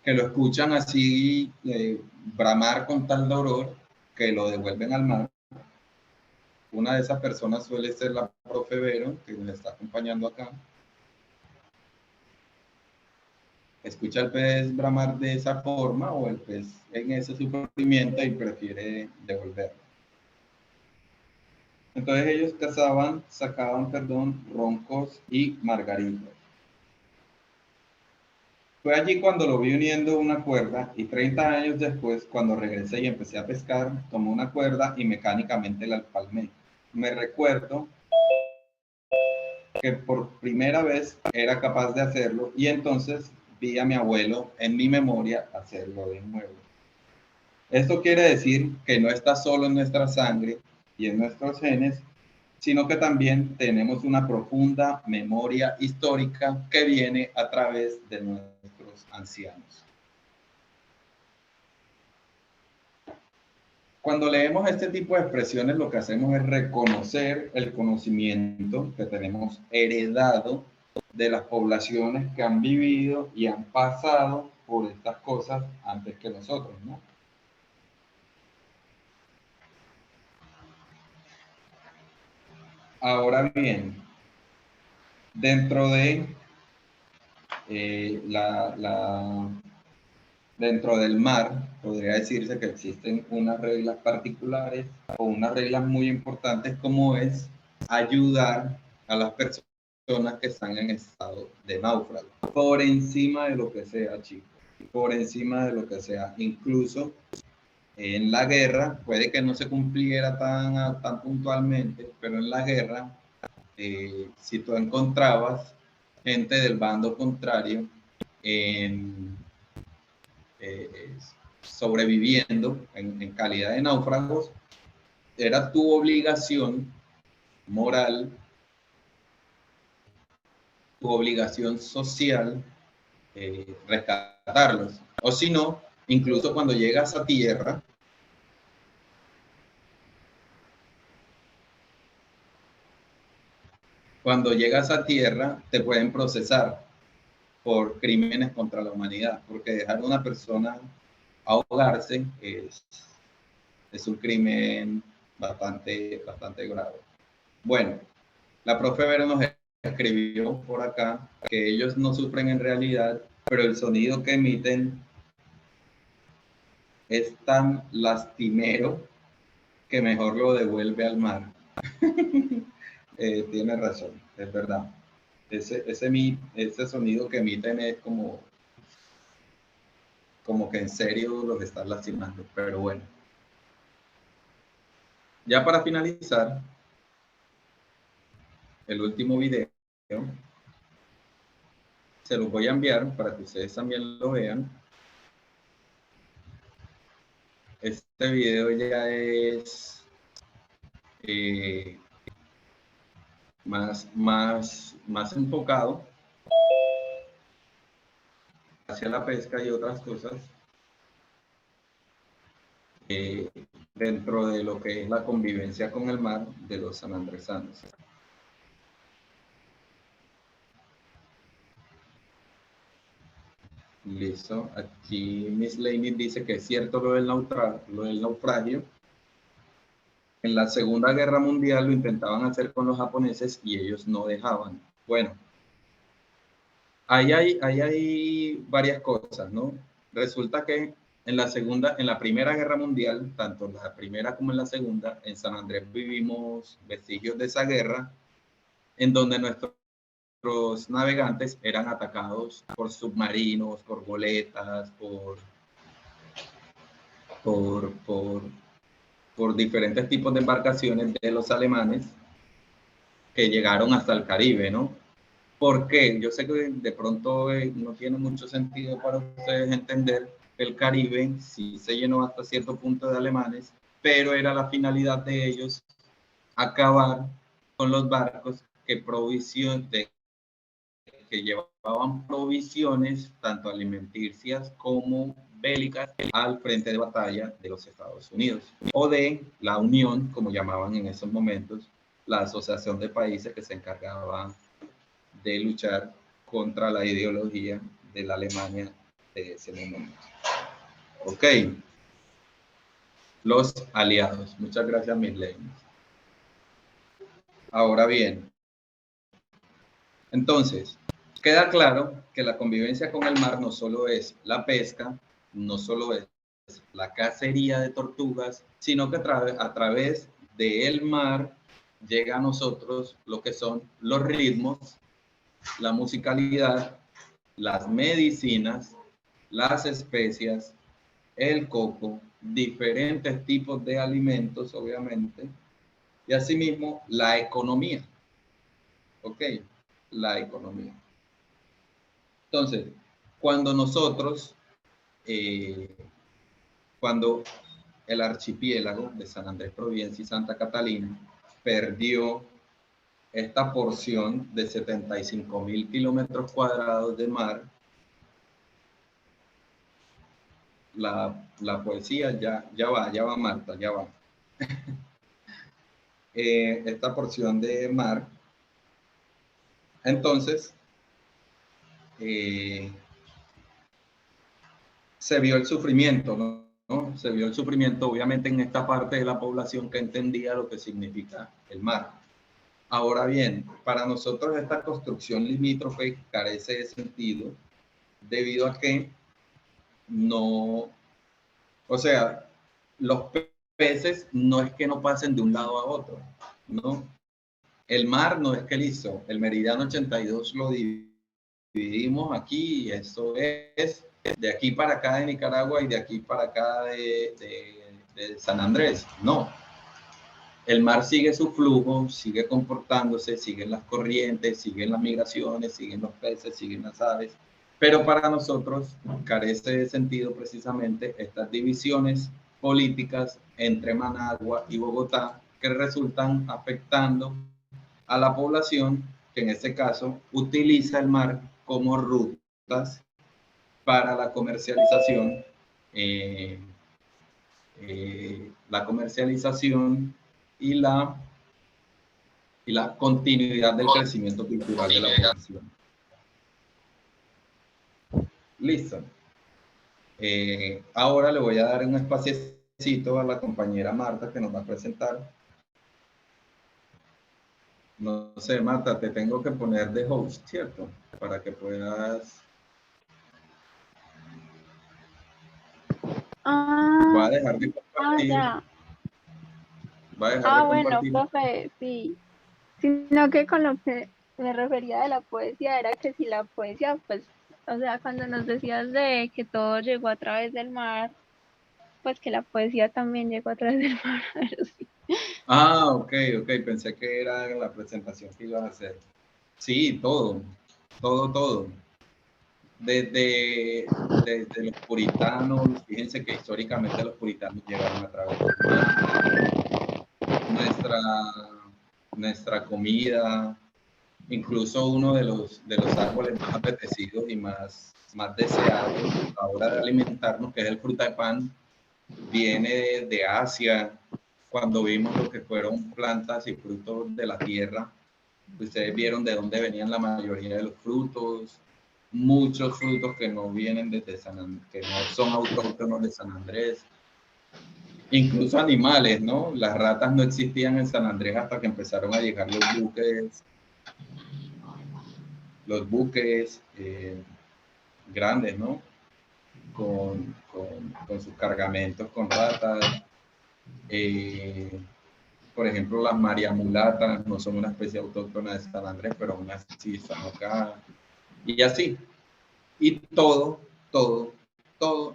B: lo escuchan así bramar con tal dolor que lo devuelven al mar. Una de esas personas suele ser la profe Vero, que nos está acompañando acá. Escucha al pez bramar de esa forma o el pez en ese sufrimiento y prefiere devolverlo. Entonces ellos sacaban, roncos y margaritas. Fue allí cuando lo vi uniendo una cuerda y 30 años después, cuando regresé y empecé a pescar, tomé una cuerda y mecánicamente la empalmé. Me recuerdo que por primera vez era capaz de hacerlo y entonces vi a mi abuelo en mi memoria hacerlo de nuevo. Esto quiere decir que no está solo en nuestra sangre y en nuestros genes, sino que también tenemos una profunda memoria histórica que viene a través de nuestros ancianos. Cuando leemos este tipo de expresiones, lo que hacemos es reconocer el conocimiento que tenemos heredado de las poblaciones que han vivido y han pasado por estas cosas antes que nosotros, ¿no? Ahora bien, dentro de dentro del mar, podría decirse que existen unas reglas particulares o unas reglas muy importantes como es ayudar a las personas personas que están en estado de náufrago. Por encima de lo que sea, chicos. Por encima de lo que sea. Incluso en la guerra, puede que no se cumpliera tan puntualmente, pero en la guerra, si tú encontrabas gente del bando contrario sobreviviendo en calidad de náufragos, era tu obligación moral, tu obligación social, rescatarlos. O si no, incluso cuando llegas a tierra, te pueden procesar por crímenes contra la humanidad, porque dejar a una persona ahogarse es un crimen bastante grave. Bueno, la profe Vera nos escribió por acá que ellos no sufren en realidad, pero el sonido que emiten es tan lastimero que mejor lo devuelve al mar. Tiene razón, es verdad. Ese sonido que emiten es como que en serio los están lastimando, pero bueno. Ya para finalizar, el último video, se los voy a enviar para que ustedes también lo vean. Este video ya es más enfocado hacia la pesca y otras cosas dentro de lo que es la convivencia con el mar de los sanandresanos. Listo. Aquí Miss Laney dice que es cierto lo del naufragio. En la Segunda Guerra Mundial lo intentaban hacer con los japoneses y ellos no dejaban. Bueno, ahí hay varias cosas, ¿no? Resulta que en la Primera Guerra Mundial, tanto en la primera como en la segunda, en San Andrés vivimos vestigios de esa guerra, en donde nuestros navegantes eran atacados por submarinos, por goletas, por diferentes tipos de embarcaciones de los alemanes que llegaron hasta el Caribe, ¿no? ¿Por qué? Yo sé que de pronto no tiene mucho sentido para ustedes entender que el Caribe sí se llenó hasta cierto punto de alemanes, pero era la finalidad de ellos acabar con los barcos que llevaban provisiones, tanto alimenticias como bélicas, al frente de batalla de los Estados Unidos, o de la Unión, como llamaban en esos momentos, la asociación de países que se encargaba de luchar contra la ideología de la Alemania de ese momento. Ok. Los aliados. Muchas gracias, Miss Leyes. Ahora bien, entonces, queda claro que la convivencia con el mar no solo es la pesca, no solo es la cacería de tortugas, sino que a través del mar llega a nosotros lo que son los ritmos, la musicalidad, las medicinas, las especias, el coco, diferentes tipos de alimentos, obviamente, y asimismo la economía. ¿Ok? La economía. Entonces, cuando cuando el archipiélago de San Andrés, Providencia y Santa Catalina perdió esta porción de 75.000 kilómetros cuadrados de mar, la poesía ya va Marta, ya va. Esta porción de mar, entonces, se vio el sufrimiento, ¿no? Se vio el sufrimiento, obviamente, en esta parte de la población que entendía lo que significa el mar. Ahora bien, para nosotros esta construcción limítrofe carece de sentido debido a que no, o sea, los peces no es que no pasen de un lado a otro, ¿no? El mar no es que él hizo, el meridiano 82 lo dividimos aquí, y eso es de aquí para acá de Nicaragua y de aquí para acá de San Andrés. No, el mar sigue su flujo, sigue comportándose, siguen las corrientes, siguen las migraciones, siguen los peces, siguen las aves, pero para nosotros carece de sentido precisamente estas divisiones políticas entre Managua y Bogotá que resultan afectando a la población que en este caso utiliza el mar como rutas para la comercialización, y la continuidad del crecimiento cultural de la población. Listo. Ahora le voy a dar un espaciecito a la compañera Marta que nos va a presentar. No sé, Marta, te tengo que poner de host, ¿cierto? Para que puedas... Va a dejar de compartir.
F: Ya.
B: Va a dejar de
F: Bueno,
B: compartir.
F: profe, sí. Sino que con lo que me refería de la poesía era que si la poesía, pues, o sea, cuando nos decías de que todo llegó a través del mar, pues que la poesía también llegó a través del mar, pero sí.
B: Ah, ok, pensé que era la presentación que ibas a hacer. Sí, todo. Desde los puritanos, fíjense que históricamente los puritanos llegaron a través del mar. Nuestra comida, incluso uno de los árboles más apetecidos y más deseados a la hora de alimentarnos, que es el frutaepán, viene de Asia. Cuando vimos lo que fueron plantas y frutos de la tierra, ustedes vieron de dónde venían la mayoría de los frutos, muchos frutos que no vienen desde que no son autóctonos de San Andrés, incluso animales, ¿no? Las ratas no existían en San Andrés hasta que empezaron a llegar los buques grandes, ¿no? Con sus cargamentos con ratas. Por ejemplo, las mariamulatas no son una especie autóctona de San Andrés, pero aún así están acá. Y así. Y todo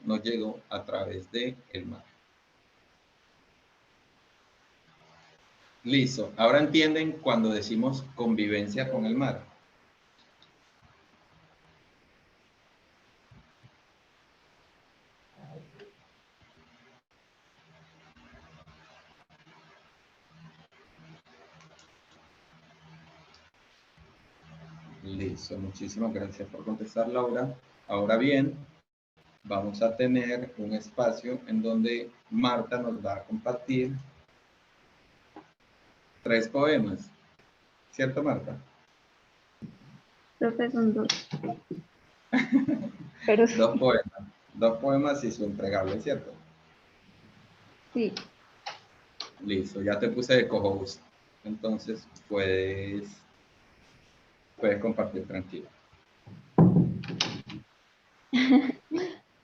B: nos llegó a través del mar. Listo. Ahora entienden cuando decimos convivencia con el mar. Listo. Muchísimas gracias por contestar, Laura. Ahora bien, vamos a tener un espacio en donde Marta nos va a compartir 3 poemas. ¿Cierto, Marta?
F: Profe, son 2. Pero sí.
B: 2 poemas y su entregable, ¿cierto?
F: Sí.
B: Listo, ya te puse de co-host. Entonces puedes compartir tranquilo.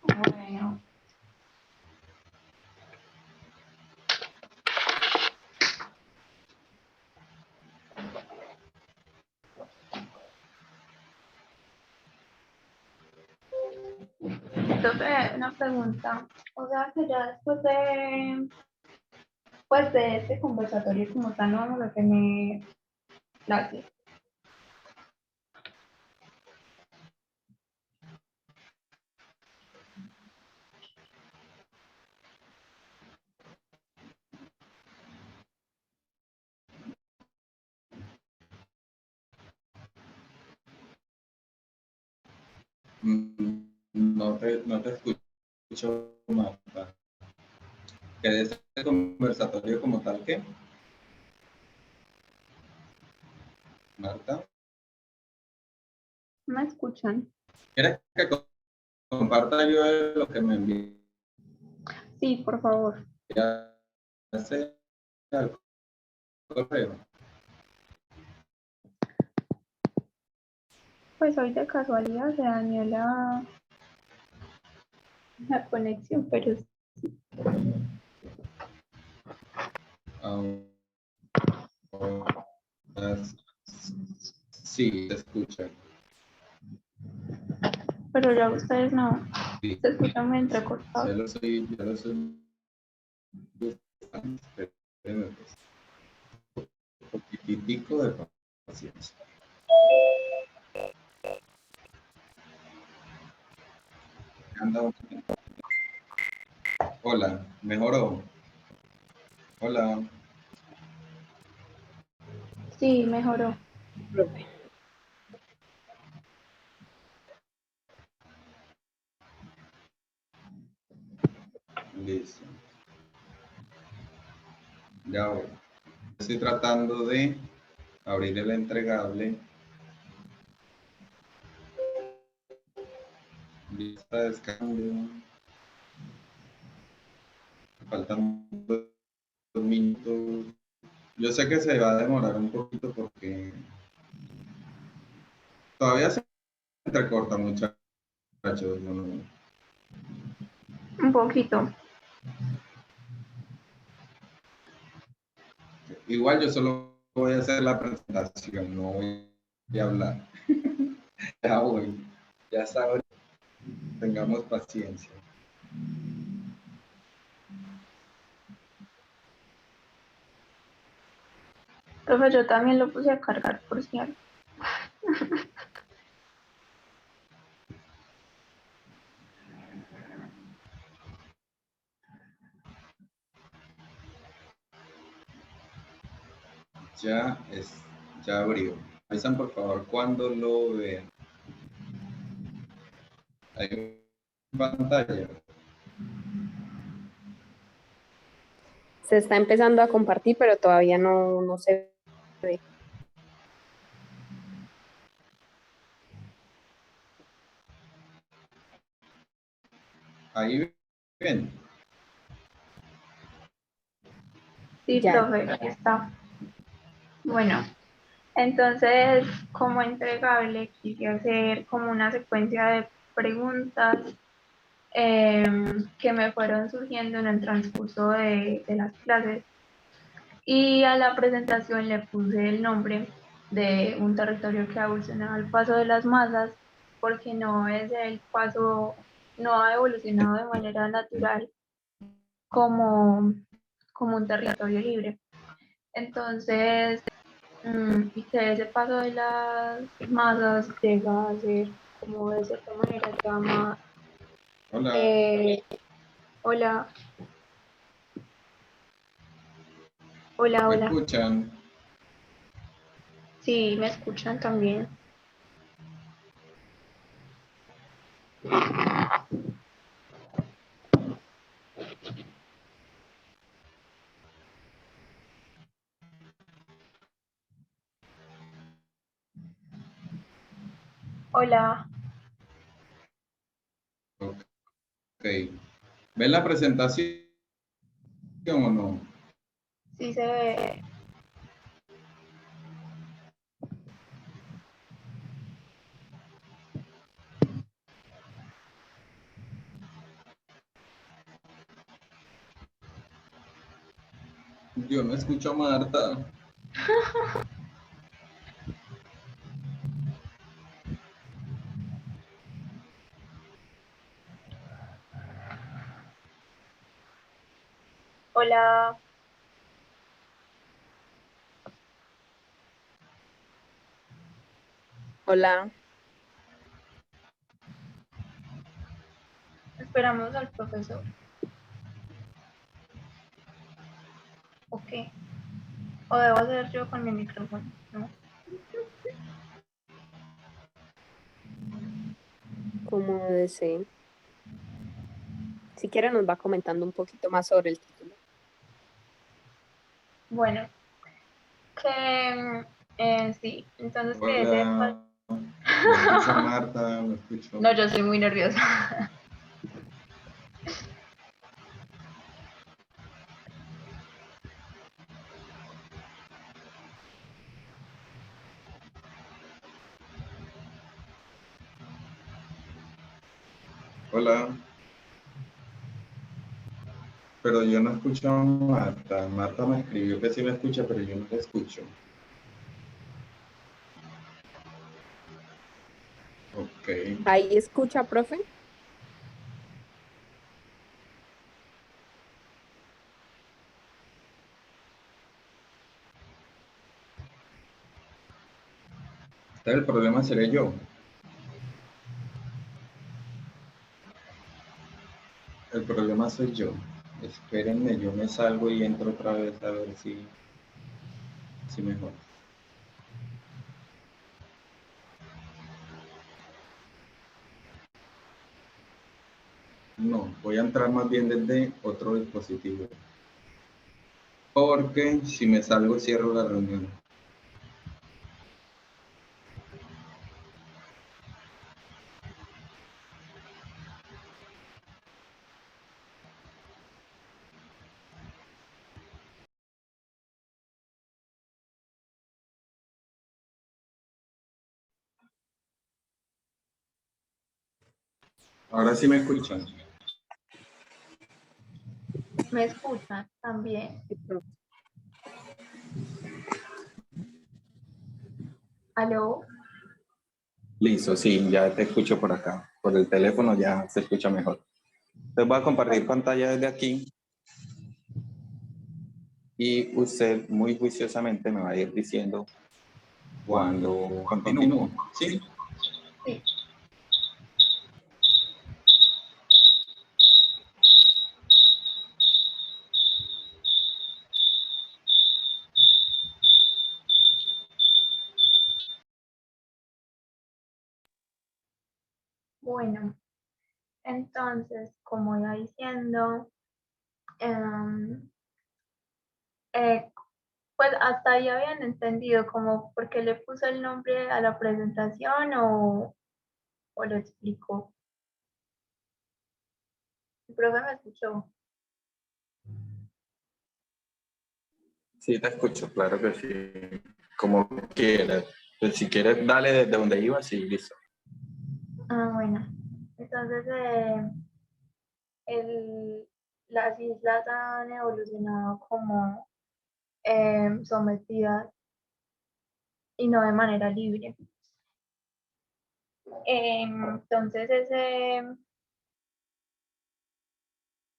F: Bueno. Entonces, una pregunta. O sea, que ya después de, pues, de este conversatorio como tal, no vamos a tener clases.
B: No te escucho, Marta. ¿Que de este conversatorio como tal qué? Marta.
F: ¿Me escuchan?
B: ¿Quieres que comparta yo lo que me enviaste
F: Sí, por favor.
B: al correo?
F: Pues hoy de casualidad se dañó la conexión, pero sí.
B: Ahora Sí, se escucha.
F: Pero ya ustedes no.
B: Sí,
F: Se escuchan muy
B: ya
F: entrecortados.
B: lo estoy, ya lo estoy. Espérenme, pues, un poquitico de paciencia. Anda un poquito. Hola, mejoró. Hola.
F: Sí, mejoró.
G: Profe.
B: Listo. Ya voy. Estoy tratando de abrir el entregable. Lista de descarga. Faltan 2 minutos. Yo sé que se va a demorar un poquito porque todavía se entrecorta, muchachos. ¿No?
F: Un poquito.
B: Igual yo solo voy a hacer la presentación, no voy a hablar. Ya voy. Ya saben, tengamos paciencia.
F: Profe, yo también lo puse a cargar, por cierto.
B: Ya abrió. Avisan por favor cuando lo vean. Hay pantalla.
G: Se está empezando a compartir, pero todavía no se ve.
B: Ahí ven.
F: Sí,
G: Ya.
F: profe, aquí está. Bueno, entonces, como entregable, quise hacer como una secuencia de preguntas que me fueron surgiendo en el transcurso de las clases. Y a la presentación le puse el nombre de un territorio que ha evolucionado al paso de las masas, porque no es el paso, no ha evolucionado de manera natural como, como un territorio libre. Entonces, y que ese paso de las masas llega a ser, como de cierta manera, llama.
B: Hola.
F: Hola, hola,
B: ¿Me
F: hola.
B: escuchan?
F: Sí, me escuchan también. Hola,
B: Ok. ¿Ven la presentación o no?
F: sí se ve.
B: Yo no escucho a Marta.
F: Hola,
G: Hola.
F: esperamos al profesor. Ok. O debo hacer yo con mi micrófono, ¿no?
G: Como desee. Si quiere nos va comentando un poquito más sobre el título.
F: Bueno, que sí, entonces que ese
B: Hola. No escucho a Marta, no escucho.
F: No, yo soy muy nerviosa.
B: Hola. Pero yo no escucho a Marta. Marta me escribió que sí me escucha, pero yo no la escucho. Ok.
G: ¿Ahí escucha, profe?
B: Entonces, el problema seré yo. El problema soy yo. Espérenme, yo me salgo y entro otra vez a ver si mejor. No, voy a entrar más bien desde otro dispositivo. Porque si me salgo cierro la reunión. Ahora sí me escuchan.
F: Me escuchan también.
G: Sí, profe.
F: ¿Aló?
B: Listo, sí, ya te escucho por acá. Por el teléfono ya se escucha mejor. Entonces voy a compartir pantalla desde aquí y usted muy juiciosamente me va a ir diciendo cuando continúo. ¿Sí?
F: Sí. Bueno, entonces, como iba diciendo, em, eh, pues hasta ahí habían entendido como por qué le puso el nombre a la presentación o lo explicó. El profe me escuchó.
B: Sí, te escucho, claro que sí. Como quieras. Pues si quieres, dale desde donde iba, sí, listo.
F: Ah, bueno. Entonces, las islas han evolucionado como sometidas y no de manera libre. Entonces,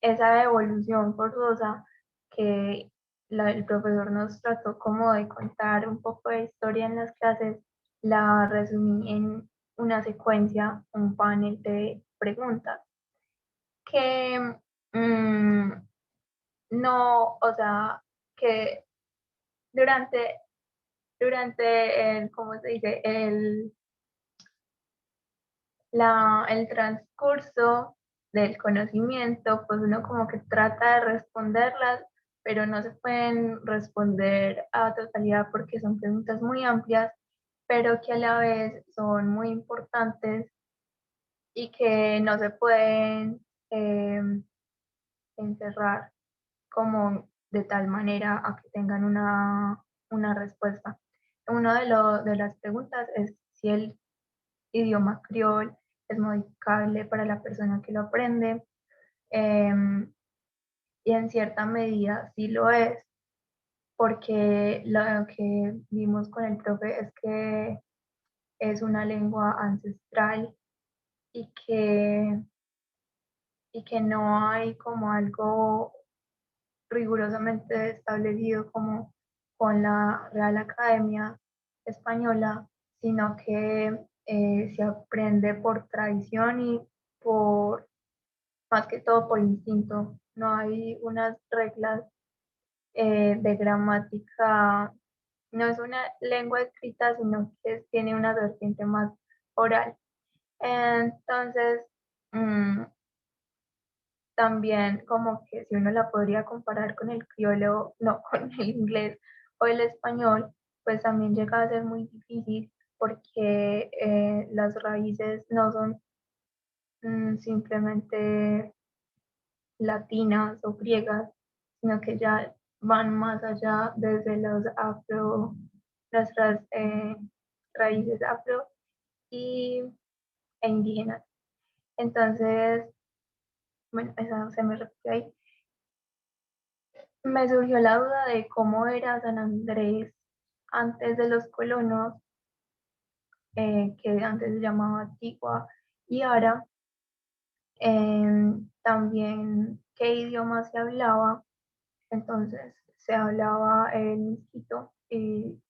F: esa evolución forzosa que el profesor nos trató como de contar un poco de historia en las clases, la resumí en una secuencia, un panel de preguntas que no, o sea, que durante, durante el, ¿cómo se dice? El transcurso del conocimiento, pues uno como que trata de responderlas, pero no se pueden responder a totalidad porque son preguntas muy amplias, pero que a la vez son muy importantes y que no se pueden encerrar como de tal manera a que tengan una respuesta. Una de las preguntas es si el idioma criol es modificable para la persona que lo aprende, y en cierta medida sí lo es, porque lo que vimos con el profe es que es una lengua ancestral y que no hay como algo rigurosamente establecido como con la Real Academia Española, sino que se aprende por tradición y por, más que todo por instinto. No hay unas reglas de gramática, no es una lengua escrita, sino que tiene una vertiente más oral. Entonces, mm, también como que si uno la podría comparar con el criollo, no, con el inglés o el español, pues también llega a ser muy difícil porque las raíces no son simplemente latinas o griegas, sino que ya van más allá desde los afro, nuestras raíces afro y, e indígenas. Entonces, bueno, eso se me repite ahí. Me surgió la duda de cómo era San Andrés antes de los colonos que antes se llamaba Antigua y Ara. También qué idioma se hablaba. Entonces se hablaba el miskito y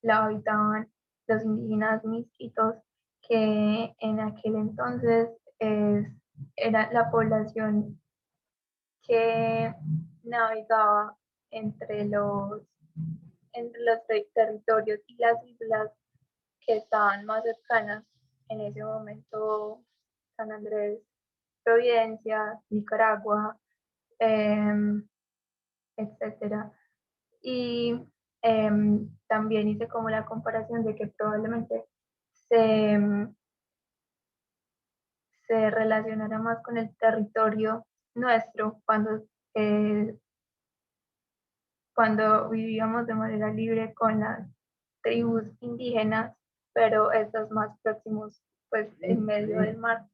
F: la habitaban los indígenas miskitos, que en aquel entonces era la población que navegaba entre los territorios y las islas que estaban más cercanas en ese momento: San Andrés, Providencia, Nicaragua, etcétera. Y también hice como la comparación de que probablemente se, se relacionara más con el territorio nuestro cuando vivíamos de manera libre con las tribus indígenas, pero estos más próximos, pues en medio del mar.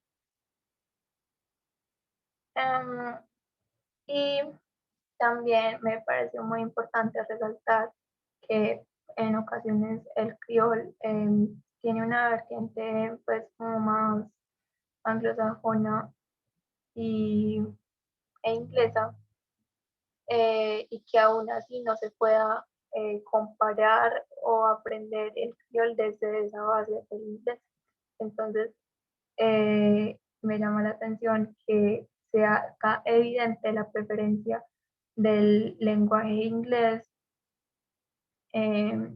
F: Y también me pareció muy importante resaltar que en ocasiones el criol tiene una vertiente pues como más anglosajona y, e inglesa, y que aún así no se pueda comparar o aprender el criol desde esa base del inglés. Entonces, me llama la atención que sea evidente la preferencia del lenguaje inglés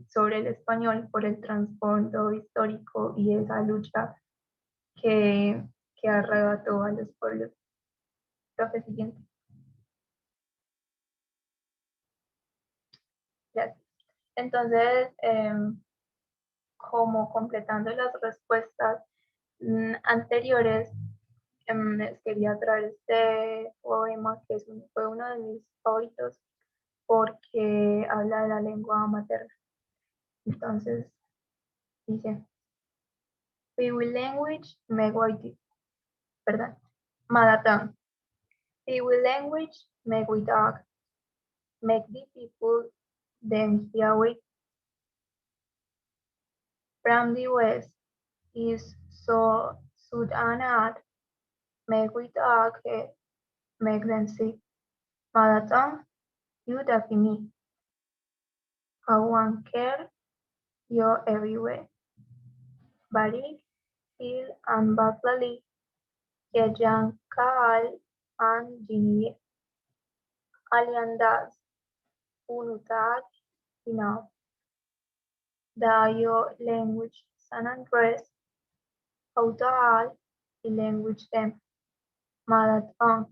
F: sobre el español por el trasfondo histórico y esa lucha que, que arrebató a los pueblos. Profe, siguiente. Gracias. Entonces, como completando las respuestas anteriores, les quería traer este poema que fue uno de mis favoritos porque habla de la lengua materna. Entonces, dice: Piwi language megwiti, perdón, Madatán. Piwi language megwitak, make the people them hear from the west is so Sudanat, megwitak, make them see. Madatán, you defini. Kawan care, yo everywhere. Barik, Phil and Baklali, Kejan Kaal and Jini Aliandas, Unutak, Enough. Dayo language San Andres, Autaal, the language them, Madatang,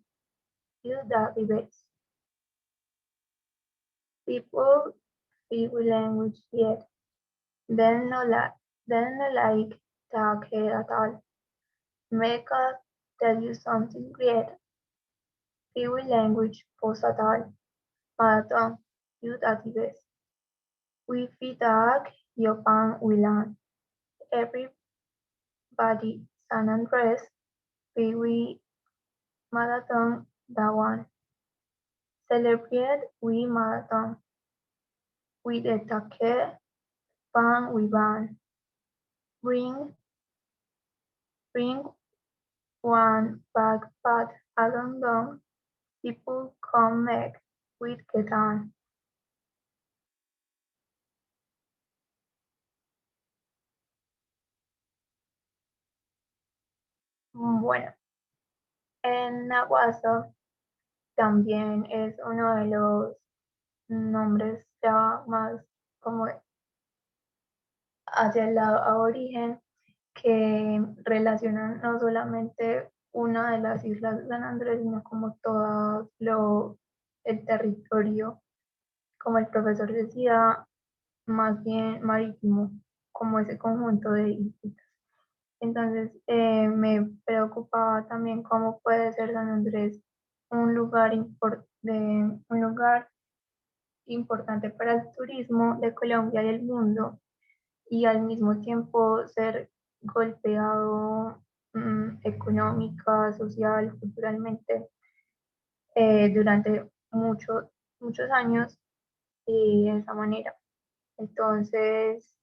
F: Hilda Ribes. People speak language yet, then no like Take at all. Make us tell you something great. Piwi language posatal, Madatang, Hilda Ribes. We feedback Yopan Wilan. Everybody San Andres, Piwi Marathon Dawan. Celebrate we marathon. We the take ban we ban. Bring one backpack along down. People come make with Ketan. Bueno, en Nahuatl también es uno de los nombres ya más como hacia el lado aborigen, que relacionan no solamente una de las islas de San Andrés, sino como todo el territorio, como el profesor decía, más bien marítimo, como ese conjunto de islas. Entonces, me preocupaba también cómo puede ser San Andrés un lugar importante para el turismo de Colombia y el mundo, y al mismo tiempo ser golpeado económica, social, culturalmente durante muchos años de esa manera. Entonces,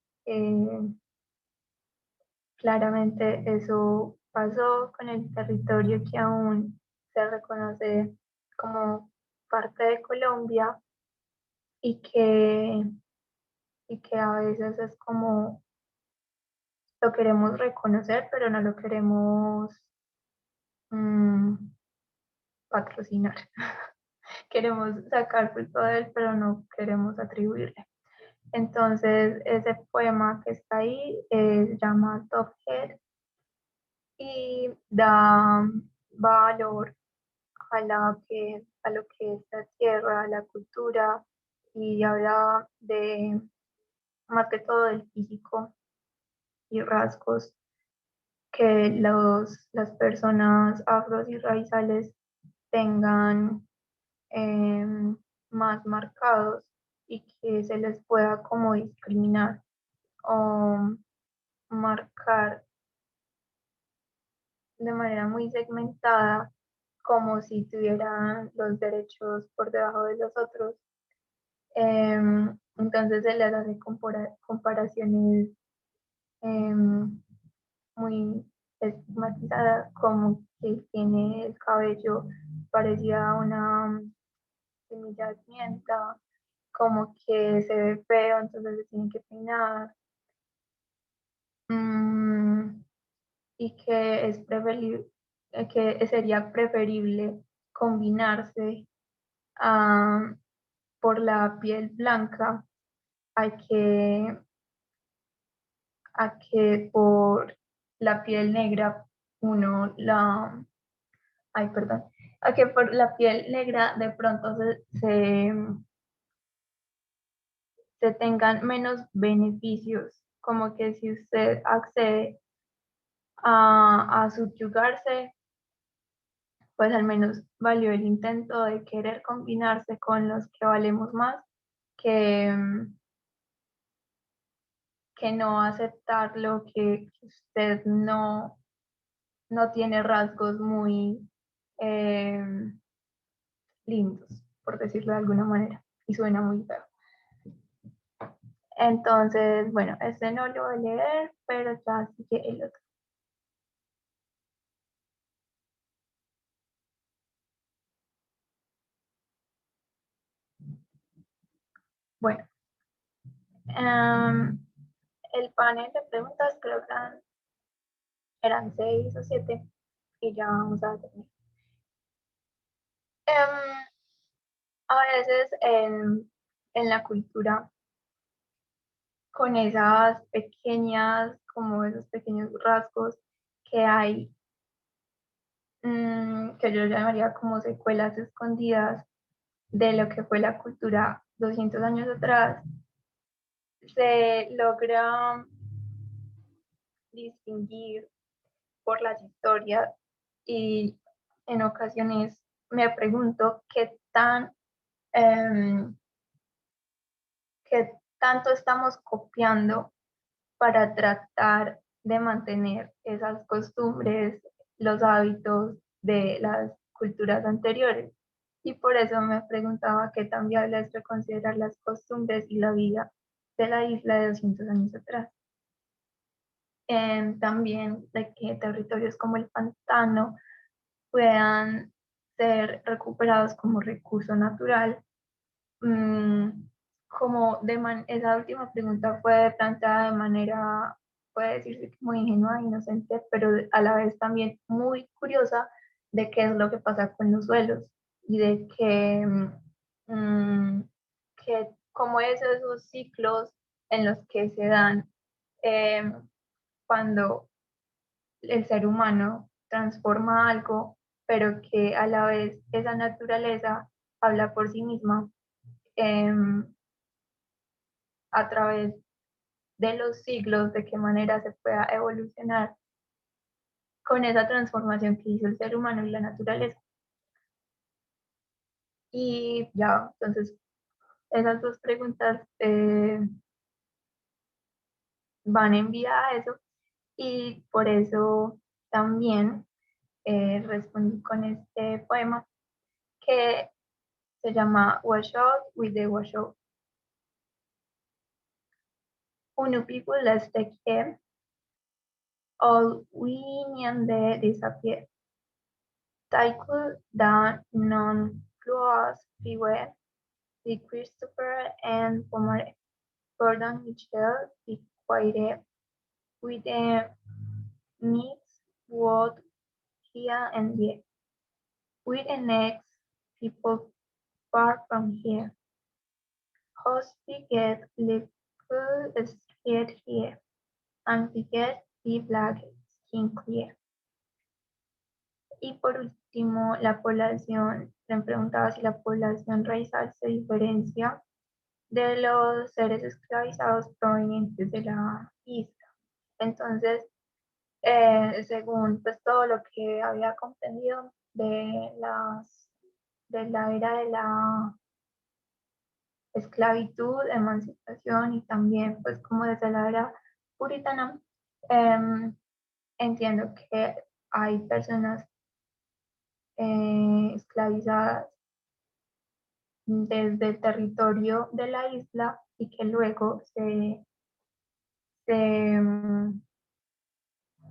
F: claramente eso pasó con el territorio que aún se reconoce como parte de Colombia y que a veces es como lo queremos reconocer, pero no lo queremos patrocinar. Queremos sacar fruto de él, pero no queremos atribuirle. Entonces, ese poema que está ahí se llama Top Head y da valor a lo que es la tierra, a la cultura, y habla de más que todo del físico y rasgos que las personas afros y raizales tengan más marcados y que se les pueda como discriminar o marcar de manera muy segmentada como si tuvieran los derechos por debajo de los otros. Entonces se les hace comparaciones muy estigmatizadas, como que tiene el cabello parecido a una semilla de pimienta, como que se ve feo, entonces se tiene que peinar, y que es preferible, que sería preferible combinarse por la piel blanca a que por la piel negra uno la, ay, perdón, a que por la piel negra de pronto se tengan menos beneficios, como que si usted accede a subyugarse, pues al menos valió el intento de querer combinarse con los que valemos más que, que no aceptarlo, que usted no tiene rasgos muy lindos, por decirlo de alguna manera, y suena muy feo. Entonces, bueno, este no lo voy a leer, pero ya sigue el otro. Bueno, el panel de preguntas creo que eran 6 o 7 y ya vamos a terminar. A veces en la cultura, con esas pequeñas, como esos pequeños rasgos que hay, que yo llamaría como secuelas escondidas de lo que fue la cultura 200 años atrás, se logra distinguir por las historias y en ocasiones me pregunto qué tanto estamos copiando para tratar de mantener esas costumbres, los hábitos de las culturas anteriores. Y por eso me preguntaba qué tan viable es reconsiderar las costumbres y la vida de la isla de 200 años atrás. También de que territorios como el pantano puedan ser recuperados como recurso natural. Como esa última pregunta fue planteada de manera, puede decirse que muy ingenua, inocente, pero a la vez también muy curiosa de qué es lo que pasa con los suelos y de que como esos ciclos en los que se dan cuando el ser humano transforma algo, pero que a la vez esa naturaleza habla por sí misma a través de los siglos, de qué manera se pueda evolucionar con esa transformación que hizo el ser humano y la naturaleza. Y ya, entonces, esas dos preguntas van en vía a eso y por eso también respondí con este poema que se llama Wash Out with the Wash Out. Unu people let's take care all Winniande disappeared. Tycho da non plus pique di Christopher and Pomaré. Gordon Mitchell di Quaire with the meets what here and there. With the next people far from here. Host get little scared here, and we get the black skin clear. Y por último, la población, se preguntaba si la población raizal se diferencia de los seres esclavizados provenientes de la isla. Entonces, según pues todo lo que había comprendido de la era de la esclavitud, emancipación y también pues como desde la era puritana, entiendo que hay personas esclavizadas desde el territorio de la isla y que luego se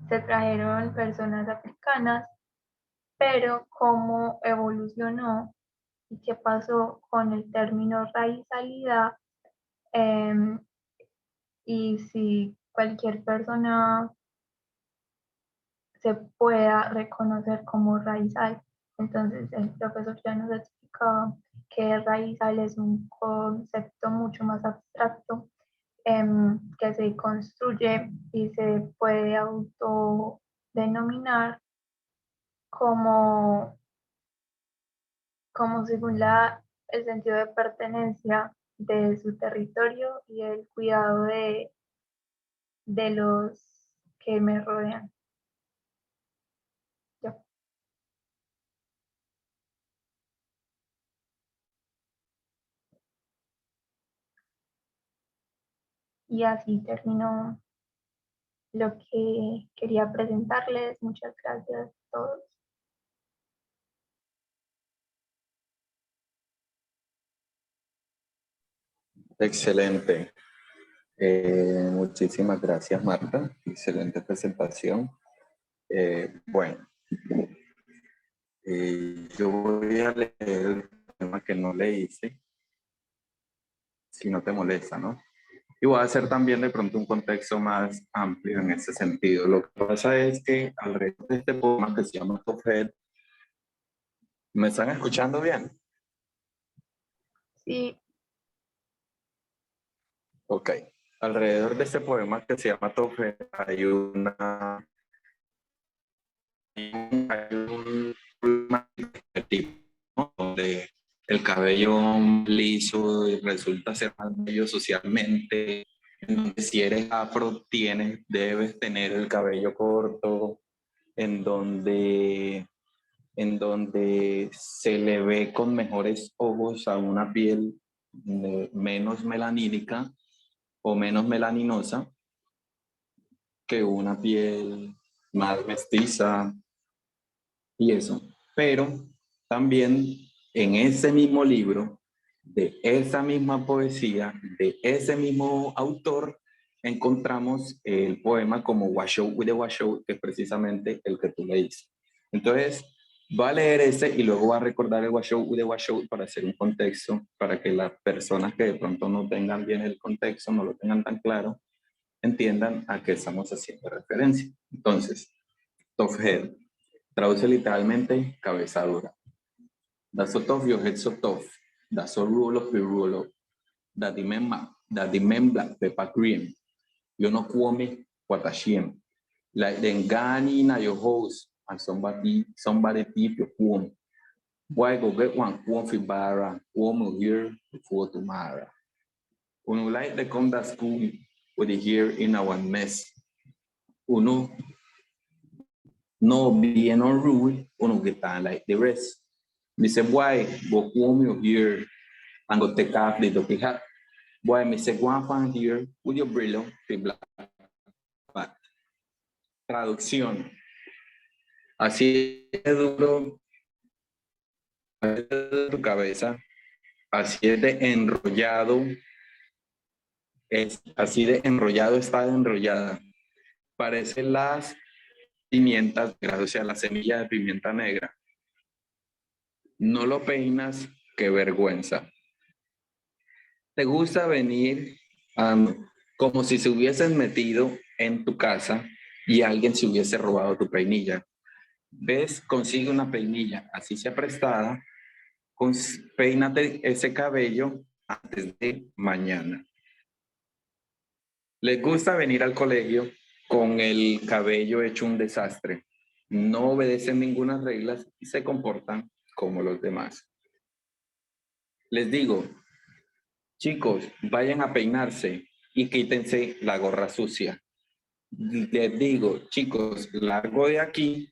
F: trajeron personas africanas, pero cómo evolucionó y qué pasó con el término raizalidad, y si cualquier persona se pueda reconocer como raizal. Entonces el profesor ya nos explicaba que raizal es un concepto mucho más abstracto, que se construye y se puede autodenominar como según el sentido de pertenencia de su territorio y el cuidado de los que me rodean. Ya. Y así terminó lo que quería presentarles. Muchas gracias a todos.
B: Excelente. Muchísimas gracias, Marta. Excelente presentación. Bueno, yo voy a leer el tema que no le hice, si no te molesta, ¿no? Y voy a hacer también de pronto un contexto más amplio en ese sentido. Lo que pasa es que alrededor de este poema que se llama Top Head, ¿me están escuchando bien?
F: Sí.
B: Ok. Alrededor de este poema que se llama Top Head hay un tipo, ¿no? Donde el cabello liso resulta ser más bello socialmente, en donde si eres afro debes tener el cabello corto, en donde se le ve con mejores ojos a una piel menos melanínica o menos melaninosa que una piel más mestiza y eso. Pero también en ese mismo libro, de esa misma poesía, de ese mismo autor, encontramos el poema como Washoe with the Washoe, que es precisamente el que tú leíste. Entonces, va a leer ese y luego va a recordar el Washoe with the Washoe para hacer un contexto, para que las personas que de pronto no tengan bien el contexto, no lo tengan tan claro, entiendan a qué estamos haciendo referencia. Entonces, Top Head traduce literalmente cabeza dura. That's so tough, your head so tough. That's so roll up, roll up. That the men black pepper cream. You know me, what a shame. Like then gani na your house and somebody tip your home. Why go get one for bara, one here before tomorrow. Uno like the come that school with the here in our mess. Uno no being on rule, uno get on like the rest. Me say, boy, go home here and go take off the dopey hat. Boy, me say, go on here with your brillo, the black bat. Traducción. Así es duro tu cabeza, así es de enrollado, así de enrollado está enrollada parecen las pimientas negras, o sea, la semilla de pimienta negra. No lo peinas, qué vergüenza. ¿Te gusta venir como si se hubiesen metido en tu casa y alguien se hubiese robado tu peinilla? ¿Ves? Consigue una peinilla así sea prestada, peínate ese cabello antes de mañana. Les gusta venir al colegio con el cabello hecho un desastre. No obedecen ninguna regla y se comportan como los demás. Les digo, chicos, vayan a peinarse y quítense la gorra sucia. Les digo, chicos, largo de aquí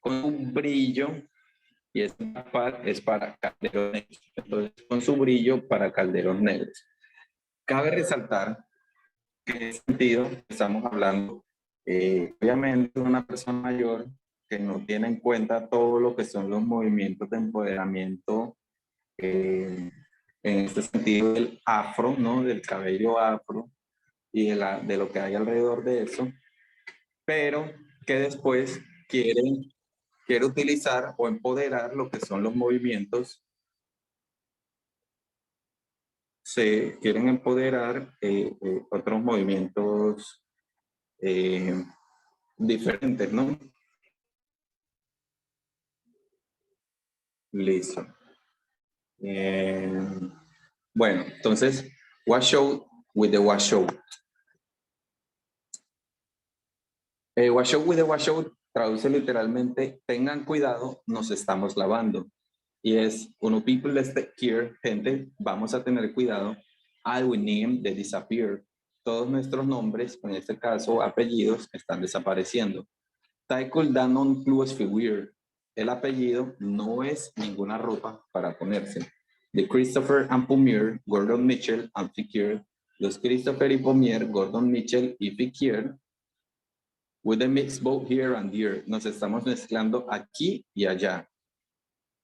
B: con un brillo y esta parte es para calderos negros. Entonces, con su brillo para calderos negros. Cabe resaltar que en ese sentido estamos hablando, obviamente, de una persona mayor que no tiene en cuenta todo lo que son los movimientos de empoderamiento, en este sentido del afro, ¿no? Del cabello afro y de lo que hay alrededor de eso, pero que después quiere utilizar o empoderar lo que son los movimientos. Se quieren empoderar otros movimientos diferentes, ¿no? Listo. Bueno, entonces, wash out with the wash out. Wash out with the wash out traduce literalmente, tengan cuidado, nos estamos lavando. Y es, uno people let's take care, gente, vamos a tener cuidado. I will name the disappear. Todos nuestros nombres, en este caso apellidos, están desapareciendo. Taikul Danon plus figure. El apellido no es ninguna ropa para ponerse. De Christopher and Pommier, Gordon Mitchell and Fickier. Los Christopher y Pommier, Gordon Mitchell y Fickier. With a mixed both here and there. Nos estamos mezclando aquí y allá.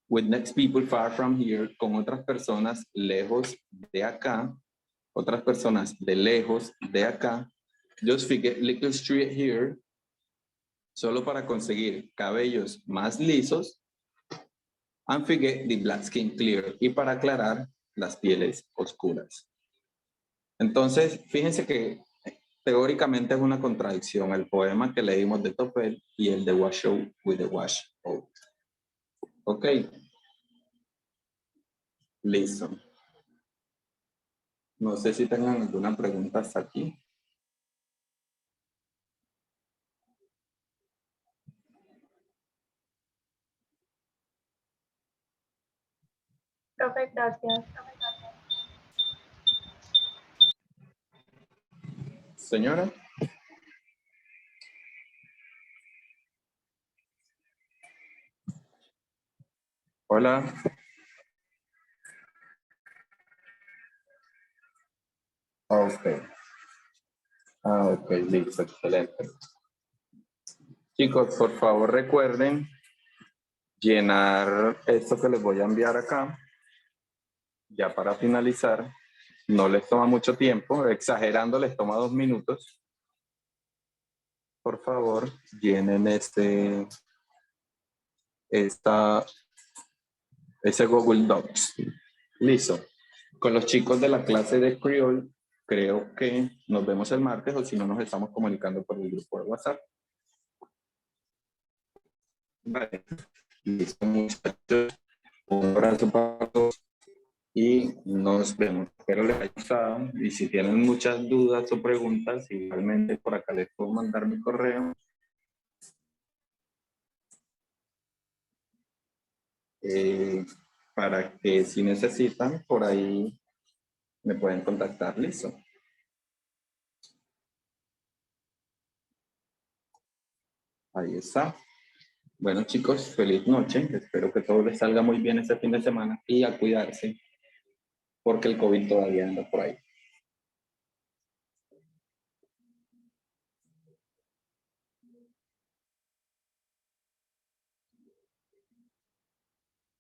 B: With next people far from here, con otras personas lejos de acá, otras personas de lejos de acá. Just figure little street here, solo para conseguir cabellos más lisos. And figure the black skin clear, y para aclarar las pieles oscuras. Entonces, fíjense que teóricamente es una contradicción el poema que leímos de Topel y el de Wash Out with the Wash Out. Ok. Listo. No sé si tengan alguna pregunta hasta aquí.
F: Profe, gracias.
B: Señora. Hola. Ok, listo, excelente. Chicos, por favor recuerden llenar esto que les voy a enviar acá. Ya para finalizar, no les toma mucho tiempo, exagerando les toma 2 minutos. Por favor, llenen ese Google Docs. Listo. Con los chicos de la clase de Creole, creo que nos vemos el martes, o si no, nos estamos comunicando por el grupo de WhatsApp. Vale. Listo, muchachos. Un abrazo para todos y nos vemos. Espero les haya gustado. Y si tienen muchas dudas o preguntas, igualmente por acá les puedo mandar mi correo. Para que si necesitan, por ahí me pueden contactar. Listo. Ahí está. Bueno, chicos, feliz noche. Espero que todo les salga muy bien este fin de semana y a cuidarse porque el COVID todavía anda por ahí.